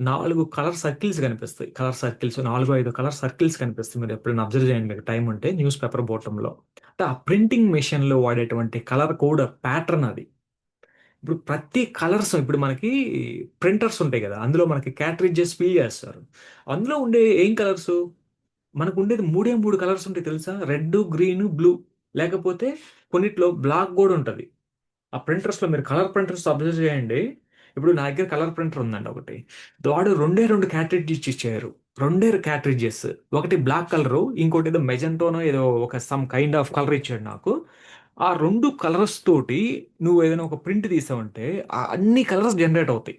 4 కలర్ సర్కిల్స్ కనిపిస్తాయి. కలర్ సర్కిల్స్ 4-5 కలర్ సర్కిల్స్ కనిపిస్తాయి. మీరు ఎప్పుడైనా అబ్జర్వ్ చేయండి, మీకు టైం ఉంటే న్యూస్ పేపర్ బాటంలో. అంటే ఆ ప్రింటింగ్ మెషిన్లో వాడేటువంటి కలర్ కోడ్ ప్యాటర్న్ అది. ఇప్పుడు ప్రతి కలర్స్, ఇప్పుడు మనకి ప్రింటర్స్ ఉంటాయి కదా, అందులో మనకి క్యాట్రిడ్జెస్ ఫిల్ చేస్తారు. అందులో ఉండే ఏం కలర్స్, మనకు ఉండేది 3 కలర్స్ ఉంటాయి తెలుసా, రెడ్, గ్రీన్, బ్లూ. లేకపోతే కొన్నిట్లో బ్లాక్ కూడా ఉంటుంది. ఆ ప్రింటర్స్లో మీరు కలర్ ప్రింటర్స్ అబ్జర్వ్ చేయండి. ఇప్పుడు నా దగ్గర కలర్ ప్రింటర్ ఉందండి ఒకటి. వాడు రెండే క్యాట్రిడ్జెస్ ఇచ్చారు. రెండే క్యాట్రిడ్జెస్. ఒకటి బ్లాక్ కలరు, ఇంకోటి ఏదో మెజెంటోనో ఏదో ఒక సమ్ కైండ్ ఆఫ్ కలర్ ఇచ్చాడు నాకు. ఆ రెండు కలర్స్ తోటి నువ్వు ఏదైనా ఒక ప్రింట్ తీసావంటే ఆ అన్ని కలర్స్ జనరేట్ అవుతాయి.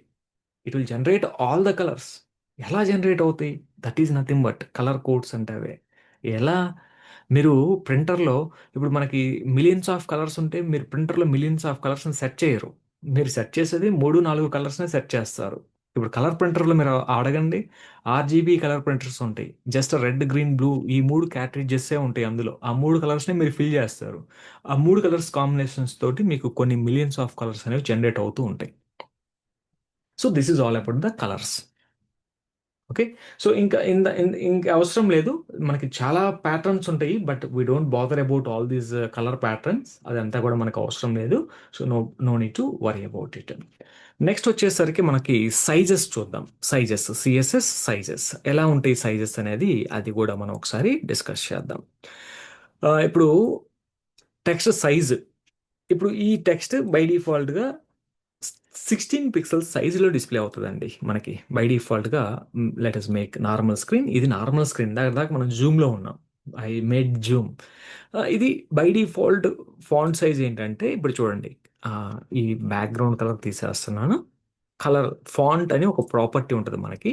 It will generate all the colours. ఎలా జనరేట్ అవుతాయి? That is nothing but colour codes అంటే అవే. ఎలా? మీరు ప్రింటర్లో ఇప్పుడు మనకి మిలియన్స్ ఆఫ్ కలర్స్ ఉంటే మీరు ప్రింటర్లో మిలియన్స్ ఆఫ్ కలర్స్ని సెట్ చేయరు. మీరు సెట్ చేసేది 3, 4 కలర్స్ని సెట్ చేస్తారు. ఇప్పుడు కలర్ ప్రింటర్లో మీరు అడగండి, ఆర్జీబీ కలర్ ప్రింటర్స్ ఉంటాయి. జస్ట్ రెడ్, గ్రీన్, బ్లూ ఈ 3 క్యాటరేజెస్సే ఉంటాయి అందులో. ఆ 3 కలర్స్ని మీరు ఫిల్ చేస్తారు. ఆ 3 కలర్స్ కాంబినేషన్స్ తోటి మీకు కొన్ని మిలియన్స్ ఆఫ్ కలర్స్ అనేవి జనరేట్ అవుతూ ఉంటాయి. So this is all about the colours. Okay. So ఇంకా అవసరం లేదు. మనకి చాలా ప్యాటర్న్స్ ఉంటాయి. But we don't bother about all these colour patterns. అదంతా కూడా మనకు అవసరం లేదు. So no need to worry about it. Next వచ్చేసరికి మనకి సైజెస్ చూద్దాం. సైజెస్, సిఎస్ఎస్ సైజెస్ ఎలా ఉంటాయి సైజెస్ అనేది అది కూడా మనం ఒకసారి డిస్కస్ చేద్దాం. ఇప్పుడు టెక్స్ట్ సైజ్. ఇప్పుడు ఈ టెక్స్ట్ బై డిఫాల్ట్గా 16 పిక్సెల్స్ సైజులో డిస్ప్లే అవుతుందండి మనకి బై డిఫాల్ట్గా. Let us make normal screen. ఇది నార్మల్ స్క్రీన్. దాకా మనం జూమ్లో ఉన్నాం. I made zoom. ఇది బై డిఫాల్ట్ ఫాంట్ సైజ్ ఏంటంటే ఇప్పుడు చూడండి. ఆ, ఈ బ్యాక్గ్రౌండ్ కలర్ తీసేస్తున్నాను. కలర్ ఫాంట్ అని ఒక ప్రాపర్టీ ఉంటుంది మనకి.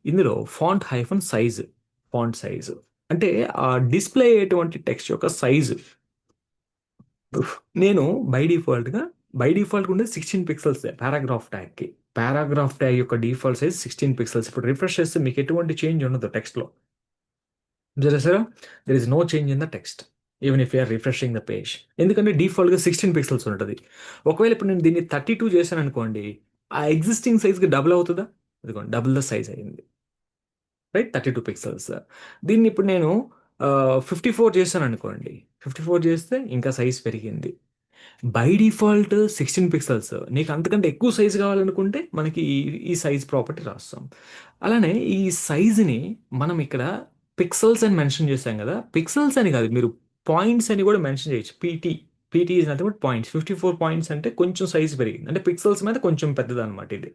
ఇందులో font hyphen size, font size అంటే ఆ డిస్ప్లే అయ్యేటువంటి టెక్స్ట్ యొక్క సైజు. నేను బై డిఫాల్ట్గా ఉండేది 16 పిక్సెల్స్ పారాగ్రాఫ్ ట్యాగ్కి. పారాగ్రాఫ్ ట్యాగ్ యొక్క డిఫాల్ట్ సైజ్ 16 పిక్సెల్స్. ఇప్పుడు రిఫ్రెష్ చేస్తే మీకు ఎటువంటి చేంజ్ ఉండదు టెక్స్ట్లో. చూసారా? There is no change in the text even if you're refreshing the page. ఎందుకంటే డిఫాల్ట్గా 16 పిక్సెల్స్ ఉంటుంది. ఒకవేళ ఇప్పుడు నేను దీన్ని 32 చేశాను అనుకోండి, ఆ ఎగ్జిస్టింగ్ సైజ్కి డబుల్ అవుతుందా? అదిగోండి డబుల్ ద సైజ్ అయింది. Right, 32 pixels. దీన్ని ఇప్పుడు నేను 54 చేశాను అనుకోండి. 54 చేస్తే ఇంకా సైజ్ పెరిగింది. By default 16 pixels. నీకు అంతకంటే ఎక్కువ సైజ్ కావాలనుకుంటే మనకి ఈ సైజ్ ప్రాపర్టీ రాస్తాం. అలానే ఈ సైజుని మనం ఇక్కడ పిక్సెల్స్ అని మెన్షన్ చేశాం కదా. పిక్సెల్స్ అని కాదు, మీరు పాయింట్స్ అని కూడా మెన్షన్ చేయొచ్చు. PT is nothing but points. 54 points అంటే కొంచెం సైజ్ పెరిగింది, అంటే పిక్సెల్స్ మీద కొంచెం పెద్దది అనమాట ఇది.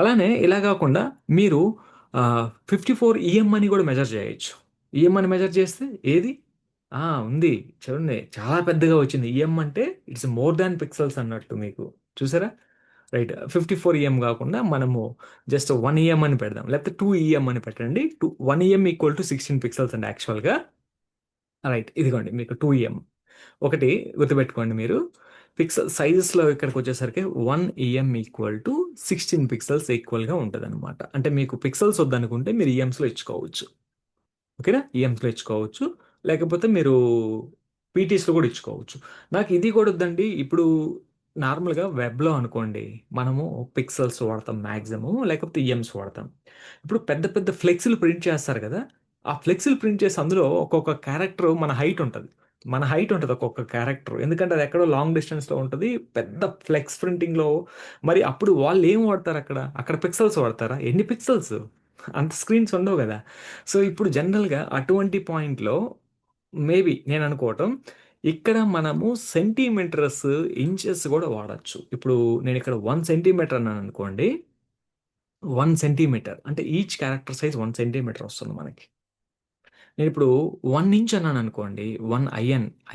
అలానే ఇలా కాకుండా మీరు 54 అని కూడా మెజర్ చేయొచ్చు. అని మెజర్ చేస్తే ఏది ఉంది చూడండి, చాలా పెద్దగా వచ్చింది. అంటే ఇట్స్ మోర్ దాన్ పిక్సెల్స్ అన్నట్టు మీకు. చూసారా? రైట్. 54 కాకుండా మనము జస్ట్ 1 అని పెడదాం, లేకపోతే 2 అని పెట్టండి. 1 ఈక్వల్ టు 16 పిక్సెల్స్ అండి యాక్చువల్గా. రైట్, ఇదిగోండి మీకు 2 ఒకటి గుర్తుపెట్టుకోండి మీరు. పిక్సెల్ సైజెస్లో ఇక్కడికి వచ్చేసరికి 1 ఈక్వల్ టు 16 పిక్సెల్స్ ఈక్వల్గా ఉంటుంది అనమాట. అంటే మీకు పిక్సెల్స్ వద్దనుకుంటే మీరు ఈఎమ్స్లో ఇచ్చుకోవచ్చు. ఓకేనా? ఈఎమ్స్లో ఇచ్చుకోవచ్చు, లేకపోతే మీరు పీటీస్లో కూడా ఇచ్చుకోవచ్చు. నాకు ఇది కూడా వద్దండి. ఇప్పుడు నార్మల్గా వెబ్లో అనుకోండి, మనము పిక్సెల్స్ వాడతాం మ్యాక్సిమం, లేకపోతే ఈఎమ్స్ వాడతాం. ఇప్పుడు పెద్ద పెద్ద ఫ్లెక్స్లు ప్రింట్ చేస్తారు కదా. ఆ ఫ్లెక్స్లు ప్రింట్ చేసి అందులో ఒక్కొక్క క్యారెక్టర్ మన హైట్ ఉంటుంది ఒక్కొక్క క్యారెక్టర్. ఎందుకంటే అది ఎక్కడో లాంగ్ డిస్టెన్స్లో ఉంటుంది పెద్ద ఫ్లెక్స్ ప్రింటింగ్లో. మరి అప్పుడు వాళ్ళు ఏం వాడతారు అక్కడ పిక్సెల్స్ వాడతారా? ఎన్ని పిక్సెల్స్? అంత స్క్రీన్స్ ఉండవు కదా. సో ఇప్పుడు జనరల్గా అటువంటి పాయింట్లో మేబీ నేను అనుకోవటం, ఇక్కడ మనము సెంటీమీటర్స్, ఇంచెస్ కూడా వాడచ్చు. ఇప్పుడు నేను ఇక్కడ 1 సెంటీమీటర్ అన్నాను అనుకోండి. 1 సెంటీమీటర్ అంటే ఈచ్ క్యారెక్టర్ సైజ్ 1 సెంటీమీటర్ వస్తుంది మనకి. నేను ఇప్పుడు 1 ఇంచ్ అన్నాను అనుకోండి.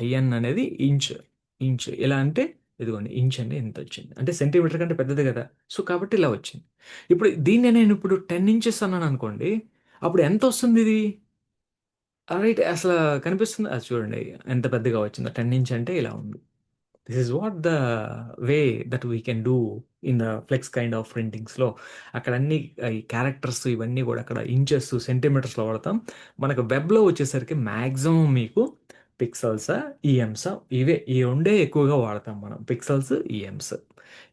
ఐఎన్ అనేది ఇంచ్ ఎలా అంటే ఇదిగోండి ఇంచ్ అంటే ఎంత వచ్చింది, అంటే సెంటీమీటర్ కంటే పెద్దది కదా. సో కాబట్టి ఇలా వచ్చింది. ఇప్పుడు దీన్ని నేను ఇప్పుడు 10 ఇంచెస్ అన్నాను అనుకోండి. అప్పుడు ఎంత వస్తుంది ఇది? రైట్, అసలు కనిపిస్తుంది అది చూడండి ఎంత పెద్దగా వచ్చిందో. 10 ఇంచ్ అంటే ఇలా ఉంది. This is what the way that we can do in the flex kind of ప్రింటింగ్స్లో. అక్కడ అన్ని ఈ క్యారెక్టర్స్ ఇవన్నీ కూడా అక్కడ ఇంచెస్, సెంటీమీటర్స్లో వాడతాం. మనకు వెబ్లో వచ్చేసరికి మ్యాక్సిమం మీకు పిక్సెల్స్, ఈఎమ్స్ ఇవే ఈ రెండే ఎక్కువగా వాడతాం మనం, పిక్సెల్స్, ఈఎమ్స్.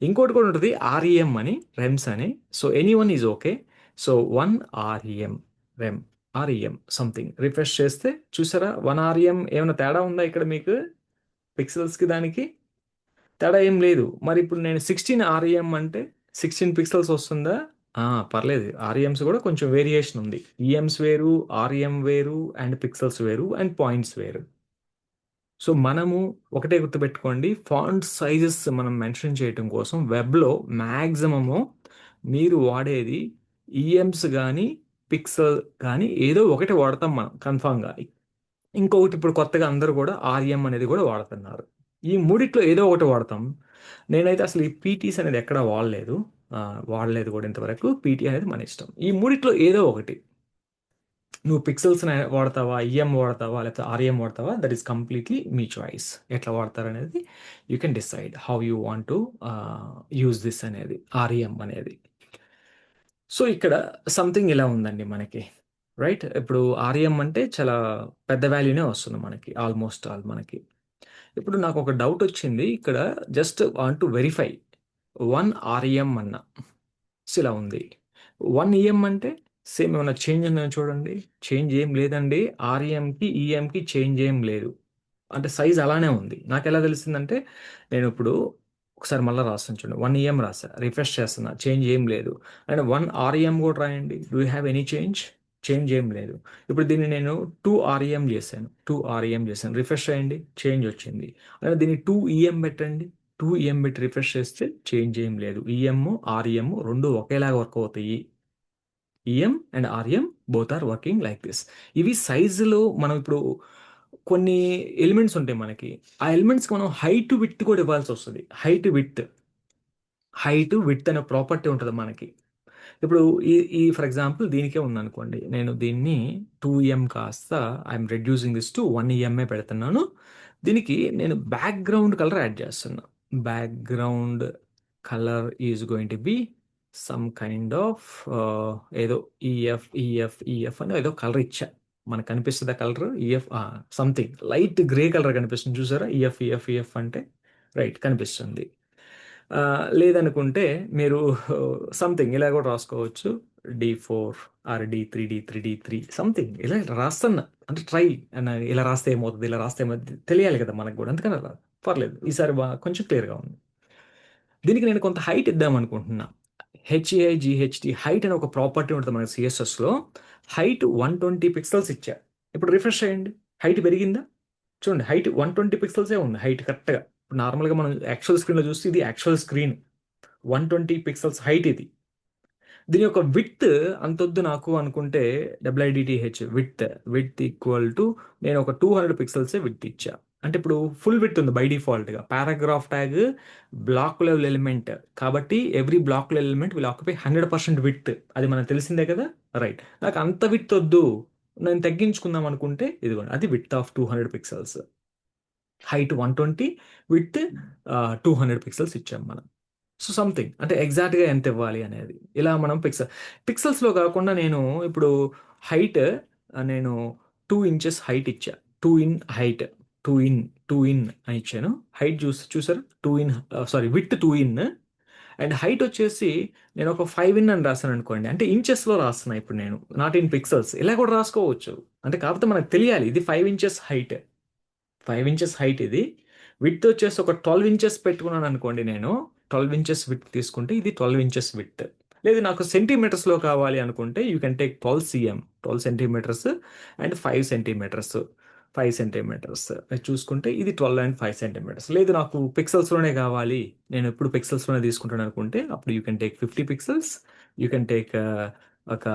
ఇంకోటి కూడా ఉంటుంది ఆర్ఈఎం అని, రెమ్స్ అని. So any one is okay. So 1 REM, REM, REM something. Refresh చేస్తే చూసారా 1 REM ఏమైనా తేడా ఉందా ఇక్కడ మీకు? పిక్సెల్స్కి దానికి తేడా ఏం లేదు. మరి ఇప్పుడు నేను 16 REM అంటే 16 పిక్సెల్స్ వస్తుందా? పర్లేదు, ఆర్ఈఎమ్స్ కూడా కొంచెం వేరియేషన్ ఉంది. ఈఎమ్స్ వేరు, ఆర్ఈఎం వేరు, అండ్ పిక్సెల్స్ వేరు, అండ్ పాయింట్స్ వేరు. సో మనము ఒకటే గుర్తుపెట్టుకోండి, ఫాంట్ సైజెస్ మనం మెన్షన్ చేయటం కోసం వెబ్లో మ్యాక్సిమము మీరు వాడేది ఈఎమ్స్ కానీ పిక్సెల్ కానీ ఏదో ఒకటి వాడతాం మనం కన్ఫామ్గా. ఇంకొకటి ఇప్పుడు కొత్తగా అందరూ కూడా ఆర్ఎం అనేది కూడా వాడుతున్నారు. ఈ మూడిట్లో ఏదో ఒకటి వాడతాం. నేనైతే అసలు ఈ పీటీస్ అనేది ఎక్కడా వాడలేదు. వాడలేదు కూడా ఇంతవరకు. పీటీ అనేది మన ఇష్టం. ఈ మూడిట్లో ఏదో ఒకటి నువ్వు పిక్సెల్స్ వాడతావా, ఈఎం వాడతావా, లేకపోతే ఆర్ఎం వాడతావా, దట్ ఈస్ కంప్లీట్లీ మీ చాయిస్. ఎట్లా వాడతారు అనేది you can decide how you want to use this అనేది, ఆర్ఎం అనేది. సో ఇక్కడ సంథింగ్ ఇలా ఉందండి మనకి, రైట్? ఇప్పుడు ఆర్ఎం అంటే చాలా పెద్ద వాల్యూనే వస్తుంది మనకి, ఆల్మోస్ట్ ఆల్ మనకి. ఇప్పుడు నాకు ఒక డౌట్ వచ్చింది ఇక్కడ, just want to verify 1 RM అన్న. సో ఇలా ఉంది. 1 ఈఎం అంటే సేమ్ ఏమైనా చేంజ్ ఉందని చూడండి. చేంజ్ ఏం లేదండి. ఆర్ఈఎంకి ఈఎంకి చేంజ్ ఏం లేదు. అంటే సైజ్ అలానే ఉంది. నాకు ఎలా తెలిసిందంటే, నేను ఇప్పుడు ఒకసారి మళ్ళీ రాస్తాను చూడండి. 1 ఈఎం రాసా, రిఫ్రెష్ చేస్తున్నా, చేంజ్ ఏం లేదు. అండ్ 1 ఆర్ఈఎం కూడా రాయండి. Do you have any change? Change ఏం లేదు. ఇప్పుడు దీన్ని నేను 2 ఆర్ఈఎం చేశాను, 2 ఆర్ఈఎం చేశాను, రిఫ్రెష్ చేయండి, చేంజ్ వచ్చింది. అంటే దీన్ని 2 ఈఎం పెట్టండి, 2 ఈఎం పెట్టి రిఫ్రెష్ చేస్తే చేంజ్ ఏం లేదు. ఈఎం ఆర్ఈఎం రెండు ఒకేలాగా వర్క్ అవుతాయి. EM and RM both are working like this. ఇవి సైజులో మనం ఇప్పుడు కొన్ని ఎలిమెంట్స్ ఉంటాయి మనకి, ఆ ఎలిమెంట్స్కి మనం హైట్ విడ్త్ కూడా ఇవ్వాల్సి వస్తుంది. హైట్ విడ్త్ అనే ప్రాపర్టీ ఉంటుంది మనకి. ఇప్పుడు ఈ ఈ ఫర్ ఎగ్జాంపుల్ దీనికే ఉందనుకోండి, నేను దీన్ని 2 ఈఎం కాస్త I'm reducing this to 1 EMA పెడుతున్నాను. దీనికి నేను బ్యాక్గ్రౌండ్ కలర్ యాడ్ చేస్తున్నా. Background colour is going to be some kind of ఏదో ఈఎఫ్ అని ఏదో కలర్ ఇచ్చా. మనకు కనిపిస్తుంది ఆ colour EF, something light grey colour కనిపిస్తుంది చూసారా, ఈఎఫ్ అంటే రైట్ కనిపిస్తుంది. లేదనుకుంటే మీరు సంథింగ్ ఇలా కూడా రాసుకోవచ్చు, D4 ఆర్ D3 సంథింగ్ ఇలా రాస్తున్నా. అంటే ట్రై అని, ఇలా రాస్తే ఏమవుతుంది, ఇలా రాస్తే ఏమవుతుంది తెలియాలి కదా మనకు కూడా, అందుకని అలా పర్లేదు. ఈసారి కొంచెం క్లియర్గా ఉంది. దీనికి నేను కొంత హైట్ ఇద్దాం అనుకుంటున్నా. హెచ్ఏఐజిహెచ్టి హైట్ అనే ఒక ప్రాపర్టీ ఉంటుంది మనకి సిఎస్ఎస్లో. హైట్ 120 పిక్సెల్స్ ఇచ్చా. ఇప్పుడు రిఫ్రెష్ చేయండి, హైట్ పెరిగిందా? చూడండి, హైట్ 120 పిక్సెల్సే ఉంది హైట్ కరెక్ట్గా. ఇప్పుడు నార్మల్గా మనం యాక్చువల్ స్క్రీన్లో చూస్తే ఇది యాక్చువల్ స్క్రీన్, 120 పిక్సెల్స్ హైట్ ఇది. దీని యొక్క విడ్త్ అంతొద్దు నాకు అనుకుంటే, డబ్ల్యూఐడిటిహెచ్ విడ్త్ ఈక్వల్ టు నేను ఒక 200 పిక్సెల్సే విడ్త్ ఇచ్చా. అంటే ఇప్పుడు ఫుల్ విడ్త్ ఉంది బై డిఫాల్ట్గా. Paragraph tag block level element కాబట్టి every block level element will occupy 100% width, అది మనకు తెలిసిందే కదా, రైట్? నాకు అంత విడ్త్ వద్దు, నేను తగ్గించుకుందాం అనుకుంటే ఇదిగోండి, అది width of 200 pixels. Height 120, width 200 pixels ఇచ్చాం మనం. సో సంథింగ్ అంటే ఎగ్జాక్ట్గా ఎంత ఇవ్వాలి అనేది ఇలా మనం పిక్సెల్స్లో కాకుండా నేను ఇప్పుడు హైట్ నేను 2 ఇంచెస్ హైట్ ఇచ్చా. 2 ఇన్ హైట్, 2 ఇన్ 2 ఇన్ అని ఇచ్చాను. హైట్ చూసారు, 2 in, sorry with 2 in. And height వచ్చేసి నేను ఒక 5 ఇన్ అని రాస్తాను అనుకోండి, అంటే ఇంచెస్లో రాస్తున్నా ఇప్పుడు నేను, నాట్ ఇన్ పిక్సెల్స్. ఇలా కూడా రాసుకోవచ్చు, అంటే కాకపోతే మనకు తెలియాలి ఇది 5 ఇంచెస్ హైట్. 5 ఇంచెస్ హైట్ ఇది. విడ్త్ వచ్చేసి ఒక 12 ఇంచెస్ పెట్టుకున్నాను అనుకోండి, నేను 12 ఇంచెస్ విడ్త్ తీసుకుంటే ఇది 12 ఇంచెస్ విడ్త్. లేదు నాకు సెంటీమీటర్స్లో కావాలి అనుకుంటే you can take 12 cm, 12 centimetres and 5 centimetres. 5 centimetres చూసుకుంటే ఇది 12 అండ్ 5 సెంటీమీటర్స్. లేదు నాకు పిక్సెల్స్లోనే కావాలి, నేను ఎప్పుడు పిక్సెల్స్లోనే తీసుకుంటాను అనుకుంటే అప్పుడు you can take 50 pixels. You can take ఒక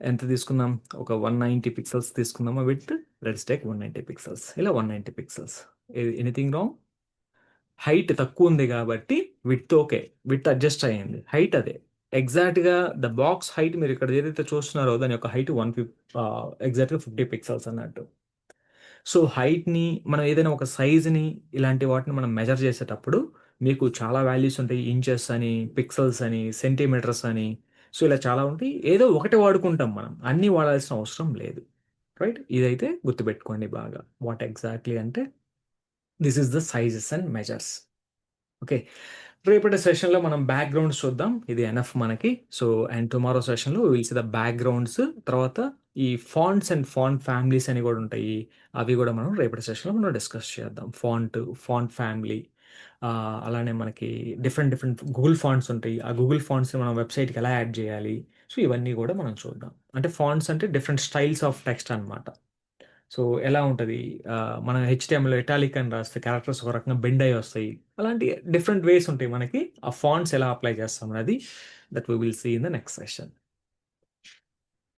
ఎంత తీసుకుందాం, ఒక 190 పిక్సెల్స్ తీసుకుందామా విత్. లెట్స్ టేక్ 190 పిక్సెల్స్, ఇలా 190 పిక్సెల్స్. Anything wrong? హైట్ తక్కువ ఉంది కాబట్టి విత్ ఓకే, విత్ అడ్జస్ట్ అయ్యింది, హైట్ అదే ఎగ్జాక్ట్గా. ద బాక్స్ హైట్ మీరు ఇక్కడ ఏదైతే చూస్తున్నారో దాని యొక్క హైట్ 150, ఎగ్జాక్ట్గా 50 పిక్సెల్స్ అన్నట్టు. సో హైట్ని మనం ఏదైనా ఒక సైజ్ని ఇలాంటి వాటిని మనం మెజర్ చేసేటప్పుడు మీకు చాలా వాల్యూస్ ఉంటాయి, ఇంచెస్ అని, పిక్సెల్స్ అని, సెంటీమీటర్స్ అని. సో ఇలా చాలా ఉంటాయి, ఏదో ఒకటి వాడుకుంటాం మనం, అన్నీ వాడాల్సిన అవసరం లేదు, రైట్? ఇదైతే గుర్తుపెట్టుకోండి బాగా. వాట్ ఎగ్జాక్ట్లీ అంటే this is the sizes and measures. Okay, రేపటి సెషన్లో మనం బ్యాక్గ్రౌండ్స్ చూద్దాం, ఇది ఎనఫ్ మనకి. సో అండ్ టుమారో సెషన్లో విల్ సీ ద బ్యాక్గ్రౌండ్స్. తర్వాత ఈ ఫాంట్స్ అండ్ ఫాంట్ ఫ్యామిలీస్ అని కూడా ఉంటాయి, అవి కూడా మనం రేపటి సెషన్లో మనం డిస్కస్ చేద్దాం. ఫాంట్ ఫ్యామిలీ, అలానే మనకి డిఫరెంట్ డిఫరెంట్ గూగుల్ ఫాంట్స్ ఉంటాయి, ఆ గూగుల్ ఫాంట్స్ని మనం వెబ్సైట్కి ఎలా యాడ్ చేయాలి. సో ఇవన్నీ కూడా మనం చూద్దాం. అంటే ఫాంట్స్ అంటే డిఫరెంట్ స్టైల్స్ ఆఫ్ టెక్స్ట్ అనమాట. సో ఎలా ఉంటుంది, మనం హెచ్టిఎంలో ఇటాలిక్ అని రాస్తే క్యారెక్టర్స్ ఒక రకంగా బెండ్ అయ్యి వస్తాయి. అలాంటి డిఫరెంట్ వేస్ ఉంటాయి మనకి. ఆ ఫాంట్స్ ఎలా అప్లై చేస్తాం అనేది that we will see in the next session.